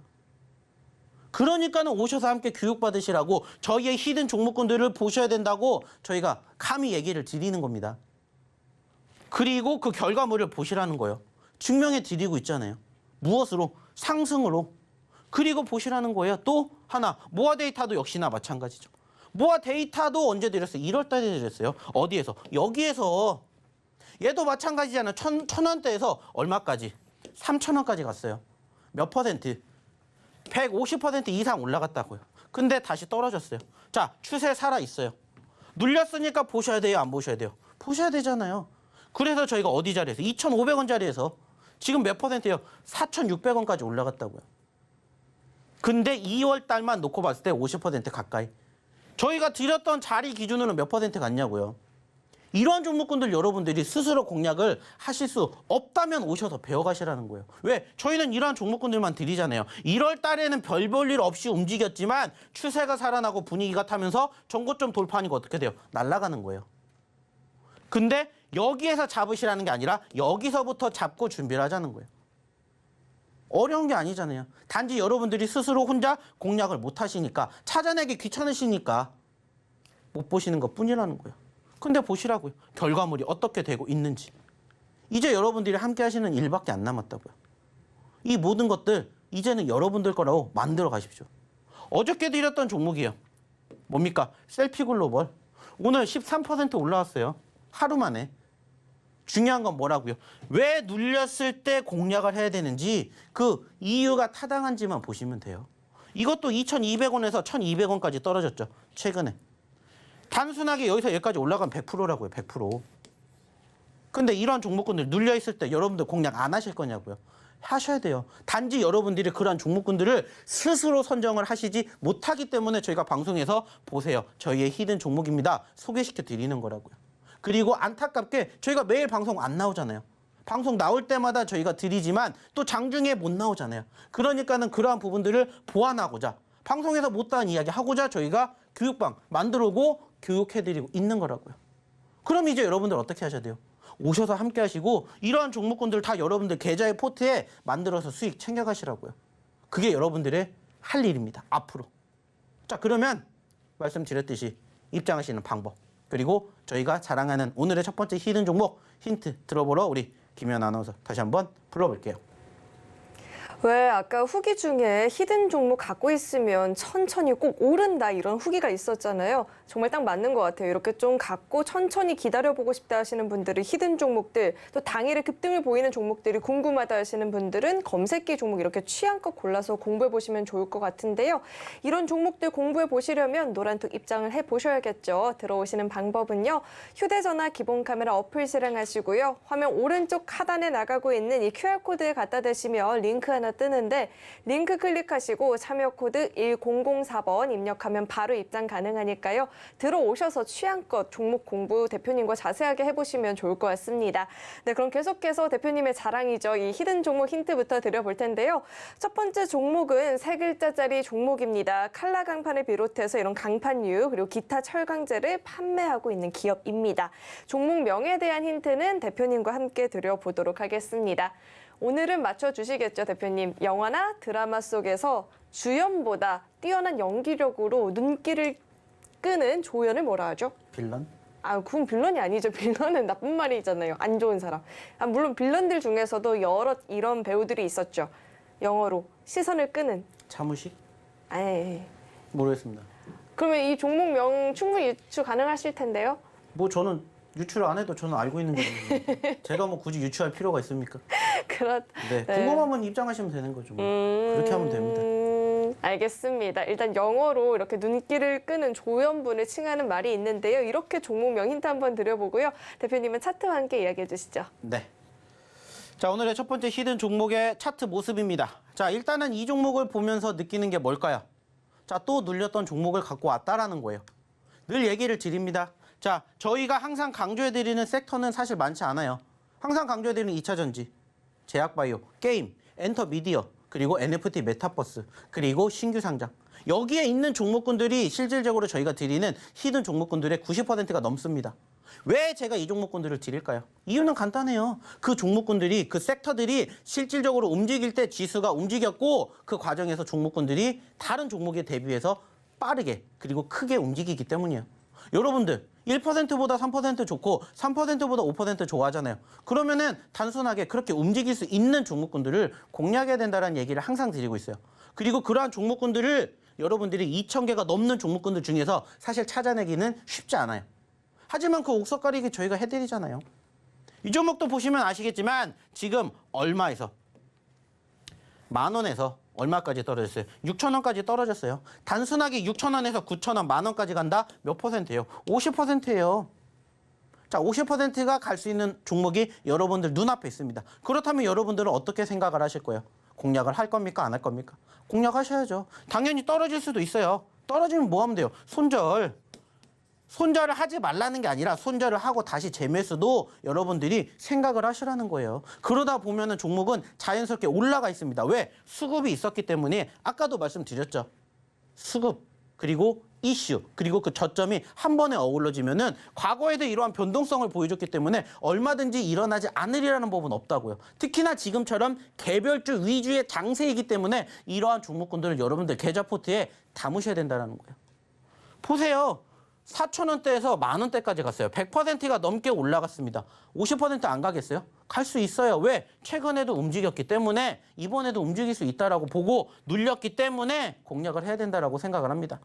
그러니까는 오셔서 함께 교육받으시라고 저희의 히든 종목군들을 보셔야 된다고 저희가 감히 얘기를 드리는 겁니다. 그리고 그 결과물을 보시라는 거예요. 증명해 드리고 있잖아요. 무엇으로? 상승으로. 그리고 보시라는 거예요. 또 하나, 모아 데이터도 역시나 마찬가지죠. 모아 데이터도 언제 드렸어요? 1월 달에 드렸어요. 어디에서? 여기에서. 얘도 마찬가지잖아요. 1,000원대에서 얼마까지? 3,000원까지 갔어요. 몇 퍼센트? 150% 이상 올라갔다고요. 근데 다시 떨어졌어요. 자, 추세 살아있어요. 눌렸으니까 보셔야 돼요? 안 보셔야 돼요? 보셔야 되잖아요. 그래서 저희가 어디 자리에서? 2,500원 자리에서 지금 몇 퍼센트예요? 4,600원까지 올라갔다고요. 근데 2월 달만 놓고 봤을 때 50% 가까이. 저희가 드렸던 자리 기준으로 몇 퍼센트 갔냐고요. 이러한 종목군들 여러분들이 스스로 공략을 하실 수 없다면 오셔서 배워가시라는 거예요. 왜? 저희는 이러한 종목군들만 드리잖아요. 1월 달에는 별 볼 일 없이 움직였지만 추세가 살아나고 분위기가 타면서 전고점 돌파하니까 어떻게 돼요? 날아가는 거예요. 근데 여기에서 잡으시라는 게 아니라 여기서부터 잡고 준비를 하자는 거예요. 어려운 게 아니잖아요. 단지 여러분들이 스스로 혼자 공략을 못 하시니까 찾아내기 귀찮으시니까 못 보시는 것 뿐이라는 거예요. 근데 보시라고요. 결과물이 어떻게 되고 있는지. 이제 여러분들이 함께 하시는 일밖에 안 남았다고요. 이 모든 것들 이제는 여러분들 거라고 만들어 가십시오. 어저께 드렸던 종목이에요. 뭡니까? 셀피 글로벌. 오늘 13% 올라왔어요. 하루 만에. 중요한 건 뭐라고요? 왜 눌렸을 때 공략을 해야 되는지 그 이유가 타당한지만 보시면 돼요. 이것도 2,200원에서 1,200원까지 떨어졌죠. 최근에. 단순하게 여기서 여기까지 올라가면 100%라고요. 100%. 근데 이러한 종목군들 눌려있을 때 여러분들 공략 안 하실 거냐고요. 하셔야 돼요. 단지 여러분들이 그러한 종목군들을 스스로 선정을 하시지 못하기 때문에 저희가 방송에서 보세요. 저희의 히든 종목입니다. 소개시켜 드리는 거라고요. 그리고 안타깝게 저희가 매일 방송 안 나오잖아요. 방송 나올 때마다 저희가 드리지만 또 장중에 못 나오잖아요. 그러니까는 그러한 부분들을 보완하고자 방송에서 못다한 이야기 하고자 저희가 교육방 만들고 교육해드리고 있는 거라고요. 그럼 이제 여러분들 어떻게 하셔야 돼요? 오셔서 함께 하시고 이러한 종목군들 다 여러분들 계좌의 포트에 만들어서 수익 챙겨가시라고요. 그게 여러분들의 할 일입니다. 앞으로. 자, 그러면 말씀드렸듯이 입장하시는 방법 그리고 저희가 자랑하는 오늘의 첫 번째 히든 종목 힌트 들어보러 우리 김연 아나운서 다시 한번 불러볼게요. 왜 아까 후기 중에 히든 종목 갖고 있으면 천천히 꼭 오른다 이런 후기가 있었잖아요. 정말 딱 맞는 것 같아요. 이렇게 좀 갖고 천천히 기다려보고 싶다 하시는 분들은 히든 종목들, 또 당일에 급등을 보이는 종목들이 궁금하다 하시는 분들은 검색기 종목 이렇게 취향껏 골라서 공부해보시면 좋을 것 같은데요. 이런 종목들 공부해보시려면 노란톡 입장을 해보셔야겠죠. 들어오시는 방법은요. 휴대전화 기본 카메라 어플 실행하시고요. 화면 오른쪽 하단에 나가고 있는 이 QR코드에 갖다 대시면 링크 하나 뜨는데 링크 클릭하시고 참여 코드 1004번 입력하면 바로 입장 가능하니까요. 들어오셔서 취향껏 종목 공부 대표님과 자세하게 해보시면 좋을 것 같습니다. 네, 그럼 계속해서 대표님의 자랑이죠. 이 히든 종목 힌트부터 드려볼 텐데요. 첫 번째 종목은 세 글자짜리 종목입니다. 칼라 강판을 비롯해서 이런 강판유 그리고 기타 철강제를 판매하고 있는 기업입니다. 종목 명에 대한 힌트는 대표님과 함께 드려보도록 하겠습니다. 오늘은 맞춰주시겠죠, 대표님. 영화나 드라마 속에서 주연보다 뛰어난 연기력으로 눈길을 끄는 조연을 뭐라 하죠? 빌런? 아, 그건 빌런이 아니죠. 빌런은 나쁜 말이잖아요. 안 좋은 사람. 물론 빌런들 중에서도 여러 이런 배우들이 있었죠. 영어로 시선을 끄는. 차무식? 에이. 모르겠습니다. 그러면 이 종목명 충분히 유추 가능하실 텐데요. 뭐 저는 유추를 안 해도 저는 알고 있는 거예요. 제가 뭐 굳이 유추할 필요가 있습니까? 네, 네. 궁금하면 입장하시면 되는 거죠. 뭐. 그렇게 하면 됩니다. 알겠습니다. 일단 영어로 이렇게 눈길을 끄는 조연분을 칭하는 말이 있는데요. 이렇게 종목명 힌트 한번 드려보고요. 대표님은 차트와 함께 이야기해 주시죠. 네. 자, 오늘의 첫 번째 히든 종목의 차트 모습입니다. 자, 일단은 이 종목을 보면서 느끼는 게 뭘까요? 자, 또 눌렸던 종목을 갖고 왔다라는 거예요. 늘 얘기를 드립니다. 자, 저희가 항상 강조해드리는 섹터는 사실 많지 않아요. 항상 강조해드리는 2차 전지, 제약바이오, 게임, 엔터미디어, 그리고 NFT 메타버스, 그리고 신규 상장. 여기에 있는 종목군들이 실질적으로 저희가 드리는 히든 종목군들의 90%가 넘습니다. 왜 제가 이 종목군들을 드릴까요? 이유는 간단해요. 그 종목군들이, 그 섹터들이 실질적으로 움직일 때 지수가 움직였고 그 과정에서 종목군들이 다른 종목에 대비해서 빠르게 그리고 크게 움직이기 때문이에요. 여러분들 1%보다 3% 좋고 3%보다 5% 좋아하잖아요. 그러면은 단순하게 그렇게 움직일 수 있는 종목군들을 공략해야 된다는 얘기를 항상 드리고 있어요. 그리고 그러한 종목군들을 여러분들이 2,000개가 넘는 종목군들 중에서 사실 찾아내기는 쉽지 않아요. 하지만 그 옥석 가리기 저희가 해드리잖아요. 이 종목도 보시면 아시겠지만 지금 얼마에서? 10,000원에서 얼마까지 떨어졌어요? 6,000원까지 떨어졌어요. 단순하게 6,000원에서 9,000원, 10,000원까지 간다? 몇 %예요? 50%예요. 자, 50%가 갈 수 있는 종목이 여러분들 눈앞에 있습니다. 그렇다면 여러분들은 어떻게 생각을 하실 거예요? 공략을 할 겁니까? 안 할 겁니까? 공략하셔야죠. 당연히 떨어질 수도 있어요. 떨어지면 뭐 하면 돼요? 손절을 하지 말라는 게 아니라 손절을 하고 다시 재매수도 여러분들이 생각을 하시라는 거예요. 그러다 보면은 종목은 자연스럽게 올라가 있습니다. 왜? 수급이 있었기 때문에 아까도 말씀드렸죠. 수급 그리고 이슈 그리고 그 저점이 한 번에 어우러지면은 과거에도 이러한 변동성을 보여줬기 때문에 얼마든지 일어나지 않으리라는 법은 없다고요. 특히나 지금처럼 개별주 위주의 장세이기 때문에 이러한 종목군들을 여러분들 계좌 포트에 담으셔야 된다는 거예요. 보세요. 4,000원대에서 10,000원대까지 갔어요. 100%가 넘게 올라갔습니다. 50%안 가겠어요? 갈 수 있어요. 왜? 최근에도 움직였기 때문에 이번에도 움직일 수 있다라고 보고 눌렸기 때문에 공략을 해야 된다라고 생각을 합니다.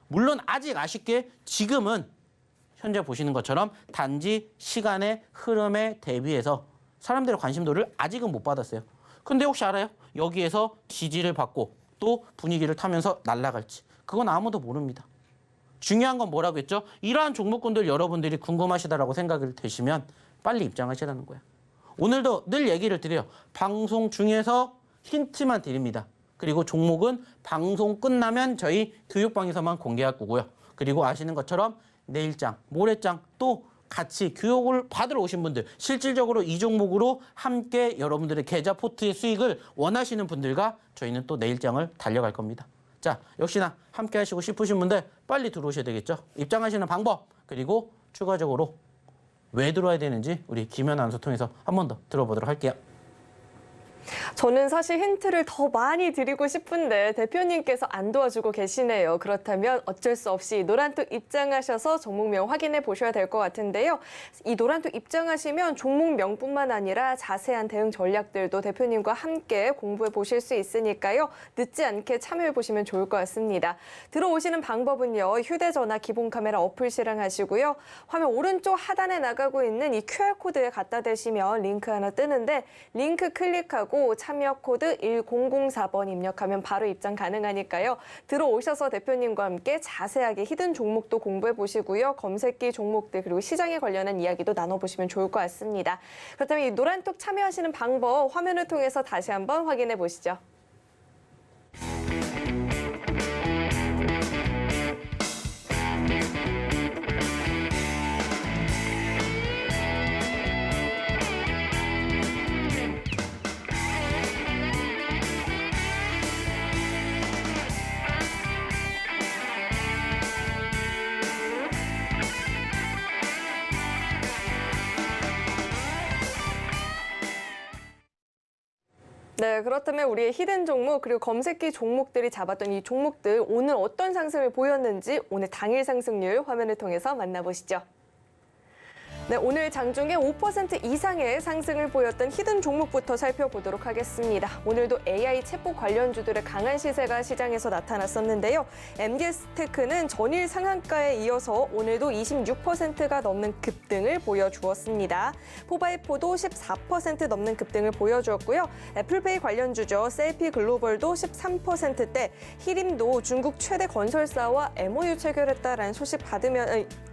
물론 아직 아쉽게 지금은 현재 보시는 것처럼 단지 시간의 흐름에 대비해서 사람들의 관심도를 아직은 못 받았어요. 근데 혹시 알아요? 여기에서 지지를 받고 또 분위기를 타면서 날아갈지. 그건 아무도 모릅니다. 중요한 건 뭐라고 했죠? 이러한 종목군들 여러분들이 궁금하시다라고 생각이 되시면 빨리 입장하시라는 거예요. 오늘도 늘 얘기를 드려요. 방송 중에서 힌트만 드립니다. 그리고 종목은 방송 끝나면 저희 교육방에서만 공개할 거고요. 그리고 아시는 것처럼 내일장, 모레장 또 같이 교육을 받으러 오신 분들, 실질적으로 이 종목으로 함께 여러분들의 계좌 포트의 수익을 원하시는 분들과 저희는 또 내일장을 달려갈 겁니다. 자, 역시나 함께 하시고 싶으신 분들 빨리 들어오셔야 되겠죠. 입장하시는 방법 그리고 추가적으로 왜 들어와야 되는지 우리 김연 아나운서 통해서 한 번 더 들어보도록 할게요. 저는 사실 힌트를 더 많이 드리고 싶은데 대표님께서 안 도와주고 계시네요. 그렇다면 어쩔 수 없이 노란톡 입장하셔서 종목명 확인해 보셔야 될 것 같은데요. 이 노란톡 입장하시면 종목명뿐만 아니라 자세한 대응 전략들도 대표님과 함께 공부해 보실 수 있으니까요. 늦지 않게 참여해 보시면 좋을 것 같습니다. 들어오시는 방법은요. 휴대전화 기본 카메라 어플 실행하시고요. 화면 오른쪽 하단에 나가고 있는 이 QR코드에 갖다 대시면 링크 하나 뜨는데 링크 클릭하고 참여 코드 1004번 입력하면 바로 입장 가능하니까요. 들어오셔서 대표님과 함께 자세하게 히든 종목도 공부해 보시고요. 검색기 종목들 그리고 시장에 관련한 이야기도 나눠보시면 좋을 것 같습니다. 그렇다면 이 노란톡 참여하시는 방법 화면을 통해서 다시 한번 확인해 보시죠. 네, 그렇다면 우리의 히든 종목 그리고 검색기 종목들이 잡았던 이 종목들 오늘 어떤 상승을 보였는지 오늘 당일 상승률 화면을 통해서 만나보시죠. 네, 오늘 장중에 5% 이상의 상승을 보였던 히든 종목부터 살펴보도록 하겠습니다. 오늘도 AI 챗봇 관련주들의 강한 시세가 시장에서 나타났었는데요. MDS테크는 전일 상한가에 이어서 오늘도 26%가 넘는 급등을 보여주었습니다. 포바이포도 14% 넘는 급등을 보여주었고요. 애플페이 관련주죠. 셀피 글로벌도 13%대, 히림도 중국 최대 건설사와 MOU 체결했다라는 소식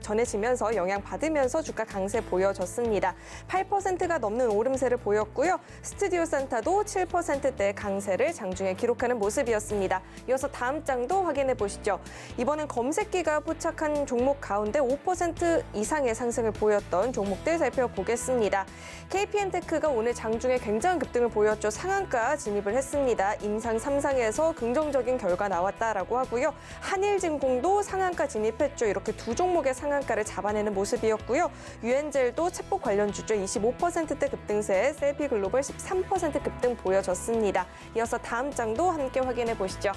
전해지면서 영향받으면서 주가 강세 보여졌습니다. 8%가 넘는 오름세를 보였고요. 스튜디오 산타도 7%대 강세를 장중에 기록하는 모습이었습니다. 이어서 다음 장도 확인해 보시죠. 이번엔 검색기가 포착한 종목 가운데 5% 이상의 상승을 보였던 종목들 살펴보겠습니다. KPN테크가 오늘 장중에 굉장한 급등을 보였죠. 상한가 진입을 했습니다. 임상 3상에서 긍정적인 결과 나왔다라고 하고요. 한일진공도 상한가 진입했죠. 이렇게 두 종목의 상한가를 잡아내는 모습이었고요. 유엔젤도 챗봇 관련주죠. 25%대 급등세, 셀피 글로벌 13% 급등 보여졌습니다. 이어서 다음 장도 함께 확인해 보시죠.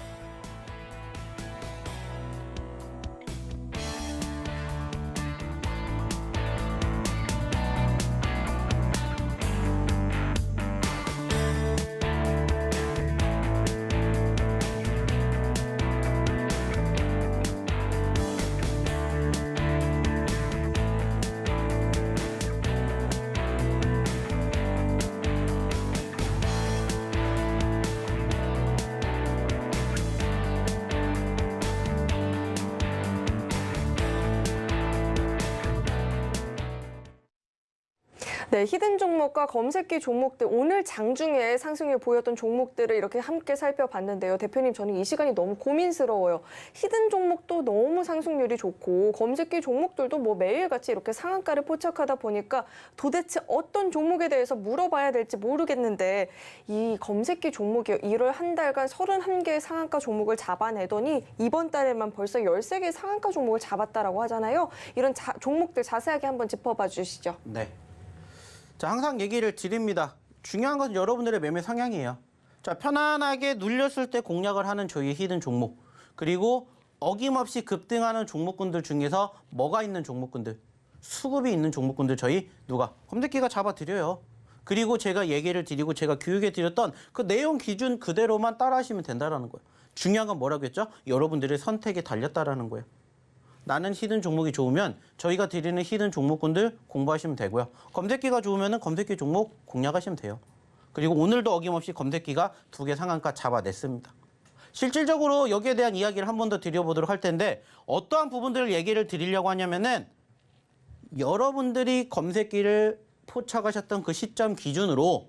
네, 히든 종목과 검색기 종목들, 오늘 장중에 상승을 보였던 종목들을 이렇게 함께 살펴봤는데요. 대표님, 저는 이 시간이 너무 고민스러워요. 히든 종목도 너무 상승률이 좋고 검색기 종목들도 뭐 매일같이 이렇게 상한가를 포착하다 보니까 도대체 어떤 종목에 대해서 물어봐야 될지 모르겠는데, 이 검색기 종목이 1월 한 달간 31개의 상한가 종목을 잡아내더니 이번 달에만 벌써 13개의 상한가 종목을 잡았다라고 하잖아요. 이런 종목들 자세하게 한번 짚어봐 주시죠. 네. 자, 항상 얘기를 드립니다. 중요한 것은 여러분들의 매매 성향이에요. 자, 편안하게 눌렸을 때 공략을 하는 저희의 히든 종목. 그리고 어김없이 급등하는 종목군들 중에서 뭐가 있는 종목군들, 수급이 있는 종목군들 저희 검색기가 잡아드려요. 그리고 제가 얘기를 드리고 제가 교육해 드렸던 그 내용 기준 그대로만 따라하시면 된다는 거예요. 중요한 건 뭐라고 했죠? 여러분들의 선택에 달렸다라는 거예요. 나는 히든 종목이 좋으면 저희가 드리는 히든 종목군들 공부하시면 되고요. 검색기가 좋으면 검색기 종목 공략하시면 돼요. 그리고 오늘도 어김없이 검색기가 2개 상한가 잡아냈습니다. 실질적으로 여기에 대한 이야기를 한 번 더 드려보도록 할 텐데, 어떠한 부분들을 얘기를 드리려고 하냐면은 여러분들이 검색기를 포착하셨던 그 시점 기준으로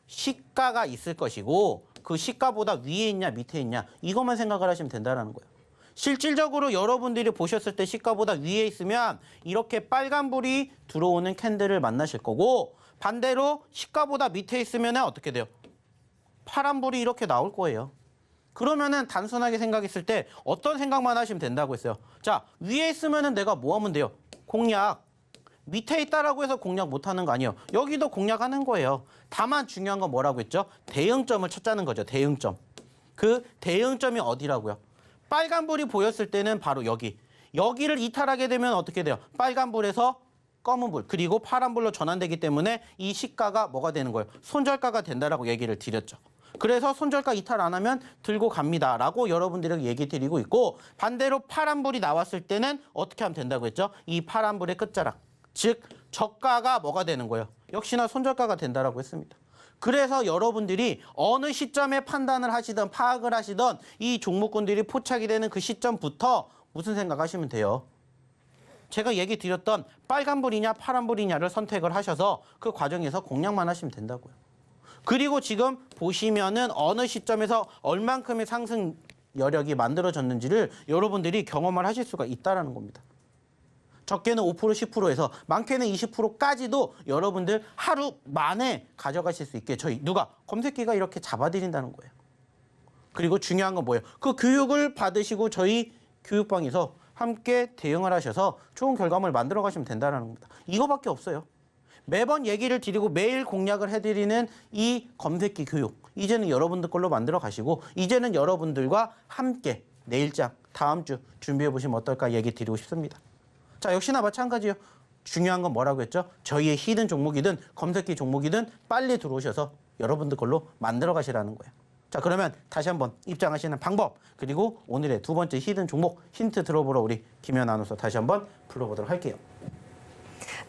시가가 있을 것이고, 그 시가보다 위에 있냐 밑에 있냐 이것만 생각을 하시면 된다는 거예요. 실질적으로 여러분들이 보셨을 때 시가보다 위에 있으면 이렇게 빨간불이 들어오는 캔들을 만나실 거고, 반대로 시가보다 밑에 있으면 어떻게 돼요? 파란불이 이렇게 나올 거예요. 그러면은 단순하게 생각했을 때 어떤 생각만 하시면 된다고 했어요. 자, 위에 있으면은 내가 뭐 하면 돼요? 공략. 밑에 있다라고 해서 공략 못하는 거 아니에요. 여기도 공략하는 거예요. 다만 중요한 건 뭐라고 했죠? 대응점을 찾자는 거죠. 대응점. 그 대응점이 어디라고요? 빨간불이 보였을 때는 바로 여기를 이탈하게 되면 어떻게 돼요? 빨간불에서 검은불, 그리고 파란불로 전환되기 때문에 이 시가가 뭐가 되는 거예요? 손절가가 된다라고 얘기를 드렸죠. 그래서 손절가 이탈 안 하면 들고 갑니다라고 여러분들에게 얘기 드리고 있고, 반대로 파란불이 나왔을 때는 어떻게 하면 된다고 했죠? 이 파란불의 끝자락, 즉 저가가 뭐가 되는 거예요? 역시나 손절가가 된다라고 했습니다. 그래서 여러분들이 어느 시점에 판단을 하시든 파악을 하시든 이 종목군들이 포착이 되는 그 시점부터 무슨 생각하시면 돼요? 제가 얘기 드렸던 빨간불이냐 파란불이냐를 선택을 하셔서 그 과정에서 공략만 하시면 된다고요. 그리고 지금 보시면은 어느 시점에서 얼만큼의 상승 여력이 만들어졌는지를 여러분들이 경험을 하실 수가 있다는 겁니다. 적게는 5%, 10%에서 많게는 20%까지도 여러분들 하루 만에 가져가실 수 있게 저희 검색기가 이렇게 잡아드린다는 거예요. 그리고 중요한 건 뭐예요? 그 교육을 받으시고 저희 교육방에서 함께 대응을 하셔서 좋은 결과물 만들어 가시면 된다는 겁니다. 이거밖에 없어요. 매번 얘기를 드리고 매일 공략을 해드리는 이 검색기 교육, 이제는 여러분들 걸로 만들어 가시고, 이제는 여러분들과 함께 내일장, 다음 주 준비해 보시면 어떨까 얘기 드리고 싶습니다. 자, 역시나 마찬가지예요. 중요한 건 뭐라고 했죠? 저희의 히든 종목이든 검색기 종목이든 빨리 들어오셔서 여러분들 걸로 만들어 가시라는 거예요. 자, 그러면 다시 한번 입장하시는 방법, 그리고 오늘의 두 번째 히든 종목 힌트 들어보러 우리 김연 아나운서 다시 한번 불러보도록 할게요.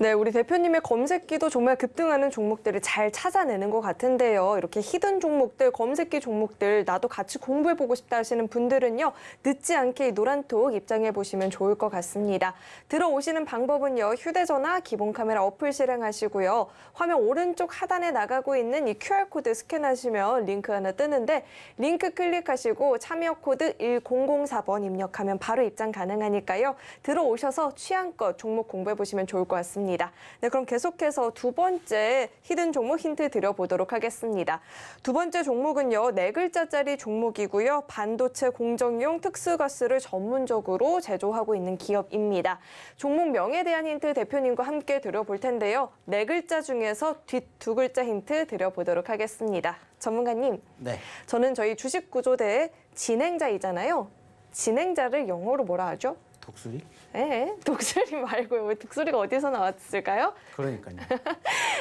네, 우리 대표님의 검색기도 정말 급등하는 종목들을 잘 찾아내는 것 같은데요. 이렇게 히든 종목들, 검색기 종목들 나도 같이 공부해보고 싶다 하시는 분들은요. 늦지 않게 이 노란톡 입장해보시면 좋을 것 같습니다. 들어오시는 방법은요. 휴대전화, 기본 카메라 어플 실행하시고요. 화면 오른쪽 하단에 나가고 있는 이 QR코드 스캔하시면 링크 하나 뜨는데 링크 클릭하시고 참여 코드 1004번 입력하면 바로 입장 가능하니까요. 들어오셔서 취향껏 종목 공부해보시면 좋을 것 같습니다. 네, 그럼 계속해서 두 번째 히든 종목 힌트 드려보도록 하겠습니다. 두 번째 종목은요, 4글자짜리 종목이고요. 반도체 공정용 특수가스를 전문적으로 제조하고 있는 기업입니다. 종목 명에 대한 힌트 대표님과 함께 드려볼 텐데요. 4글자 중에서 뒷 2글자 힌트 드려보도록 하겠습니다. 전문가님, 네. 저는 저희 주식구조대의 진행자이잖아요. 진행자를 영어로 뭐라 하죠? 독수리? 네, 독수리 말고요. 왜 독수리가 어디서 나왔을까요? 그러니까요.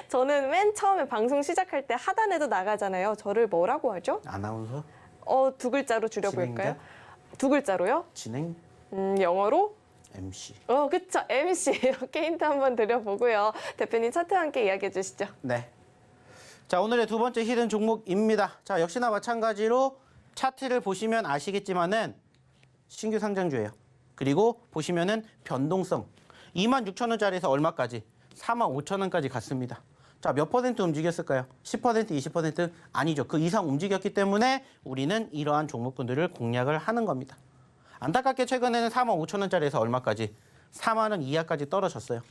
저는 맨 처음에 방송 시작할 때 하단에도 나가잖아요. 저를 뭐라고 하죠? 아나운서? 2글자로 줄여볼까요? 진행자? 2글자로요? 진행? 영어로? MC. 그쵸. MC. 이렇게 힌트 한번 드려보고요. 대표님 차트와 함께 이야기해 주시죠. 네. 자, 오늘의 두 번째 히든 종목입니다. 자, 역시나 마찬가지로 차트를 보시면 아시겠지만은 신규 상장주예요. 그리고 보시면은 변동성 26,000원짜리에서 얼마까지? 45,000원까지 갔습니다. 자, 몇 퍼센트 움직였을까요? 10%, 20%? 아니죠. 그 이상 움직였기 때문에 우리는 이러한 종목군들을 공략을 하는 겁니다. 안타깝게 최근에는 45,000원짜리에서 얼마까지? 4만 원 이하까지 떨어졌어요.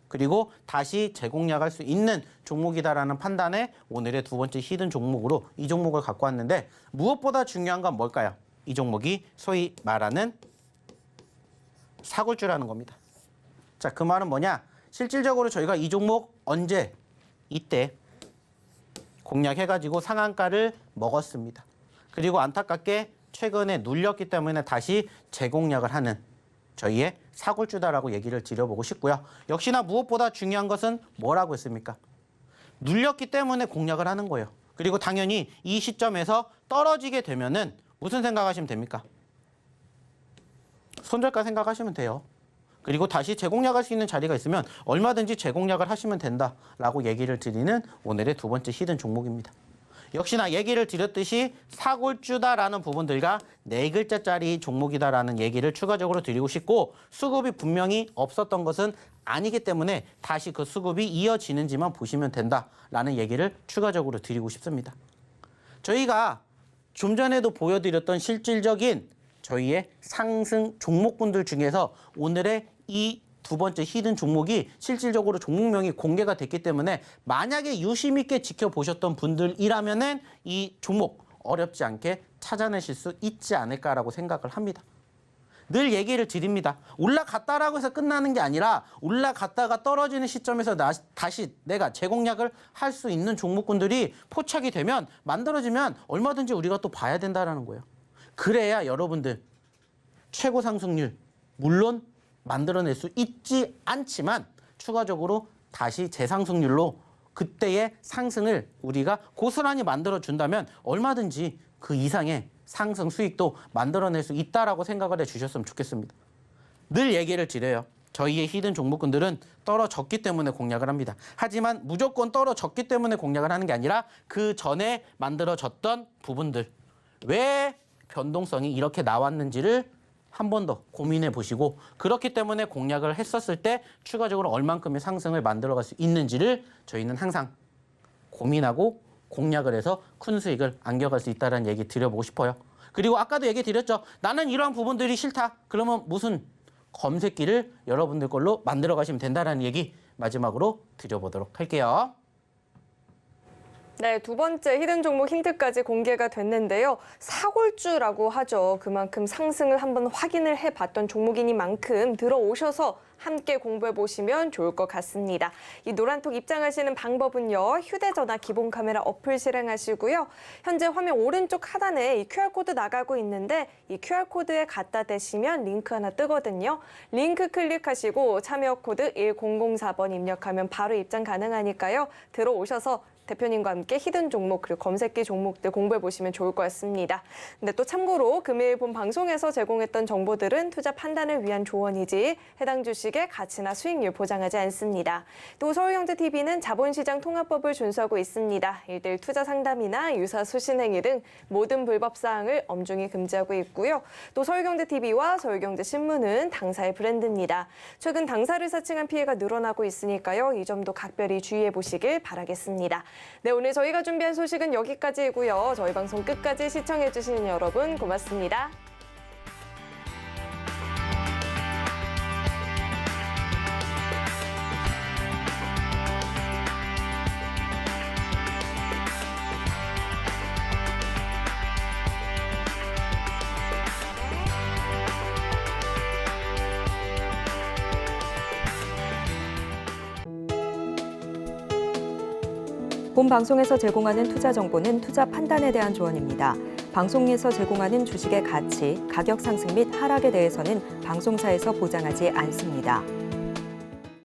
그리고 다시 재공략할 수 있는 종목이다라는 판단에 오늘의 두 번째 히든 종목으로 이 종목을 갖고 왔는데 무엇보다 중요한 건 뭘까요? 이 종목이 소위 말하는 사골주라는 겁니다. 자, 그 말은 뭐냐? 실질적으로 저희가 이 종목 언제? 이때 공략해가지고 상한가를 먹었습니다. 그리고 안타깝게 최근에 눌렸기 때문에 다시 재공략을 하는 저희의 사골주다라고 얘기를 드려보고 싶고요. 역시나 무엇보다 중요한 것은 뭐라고 했습니까? 눌렸기 때문에 공략을 하는 거예요. 그리고 당연히 이 시점에서 떨어지게 되면은 무슨 생각하시면 됩니까? 손절가 생각하시면 돼요. 그리고 다시 재공략할 수 있는 자리가 있으면 얼마든지 재공략을 하시면 된다라고 얘기를 드리는 오늘의 두 번째 히든 종목입니다. 역시나 얘기를 드렸듯이 사골주다라는 부분들과 4글자짜리 종목이다라는 얘기를 추가적으로 드리고 싶고 수급이 분명히 없었던 것은 아니기 때문에 다시 그 수급이 이어지는지만 보시면 된다라는 얘기를 추가적으로 드리고 싶습니다. 저희가 좀 전에도 보여드렸던 실질적인 저희의 상승 종목군들 중에서 오늘의 이 두 번째 히든 종목이 실질적으로 종목명이 공개가 됐기 때문에 만약에 유심 있게 지켜보셨던 분들이라면은 이 종목 어렵지 않게 찾아내실 수 있지 않을까라고 생각을 합니다. 늘 얘기를 드립니다. 올라갔다라고 해서 끝나는 게 아니라 올라갔다가 떨어지는 시점에서 다시 내가 재공략을 할 수 있는 종목군들이 포착이 되면 만들어지면 얼마든지 우리가 또 봐야 된다라는 거예요. 그래야 여러분들 최고 상승률 물론 만들어낼 수 있지 않지만 추가적으로 다시 재상승률로 그때의 상승을 우리가 고스란히 만들어준다면 얼마든지 그 이상의 상승 수익도 만들어낼 수 있다라고 생각을 해주셨으면 좋겠습니다. 늘 얘기를 드려요. 저희의 히든 종목군들은 떨어졌기 때문에 공략을 합니다. 하지만 무조건 떨어졌기 때문에 공략을 하는 게 아니라 그 전에 만들어졌던 부분들 왜 변동성이 이렇게 나왔는지를 한 번 더 고민해 보시고 그렇기 때문에 공략을 했었을 때 추가적으로 얼만큼의 상승을 만들어갈 수 있는지를 저희는 항상 고민하고 공략을 해서 큰 수익을 안겨갈 수 있다는 얘기 드려보고 싶어요. 그리고 아까도 얘기 드렸죠. 나는 이러한 부분들이 싫다. 그러면 무슨 검색기를 여러분들 걸로 만들어 가시면 된다는 얘기 마지막으로 드려보도록 할게요. 네, 두 번째 히든 종목 힌트까지 공개가 됐는데요. 사골주라고 하죠. 그만큼 상승을 한번 확인을 해봤던 종목이니만큼 들어오셔서 함께 공부해 보시면 좋을 것 같습니다. 이 노란톡 입장하시는 방법은요. 휴대전화 기본 카메라 어플 실행하시고요. 현재 화면 오른쪽 하단에 이 QR코드 나가고 있는데 이 QR코드에 갖다 대시면 링크 하나 뜨거든요. 링크 클릭하시고 참여 코드 1004번 입력하면 바로 입장 가능하니까요. 들어오셔서 대표님과 함께 히든 종목 그리고 검색기 종목들 공부해 보시면 좋을 것 같습니다. 근데 또 참고로 금일 본 방송에서 제공했던 정보들은 투자 판단을 위한 조언이지 해당 주식의 가치나 수익률 보장하지 않습니다. 또 서울경제TV는 자본시장 통합법을 준수하고 있습니다. 1:1 투자 상담이나 유사 수신 행위 등 모든 불법 사항을 엄중히 금지하고 있고요. 또 서울경제TV와 서울경제신문은 당사의 브랜드입니다. 최근 당사를 사칭한 피해가 늘어나고 있으니까요. 이 점도 각별히 주의해 보시길 바라겠습니다. 네, 오늘 저희가 준비한 소식은 여기까지이고요. 저희 방송 끝까지 시청해주시는 여러분 고맙습니다. 본 방송에서 제공하는 투자 정보는 투자 판단에 대한 조언입니다. 방송에서 제공하는 주식의 가치, 가격 상승 및 하락에 대해서는 방송사에서 보장하지 않습니다.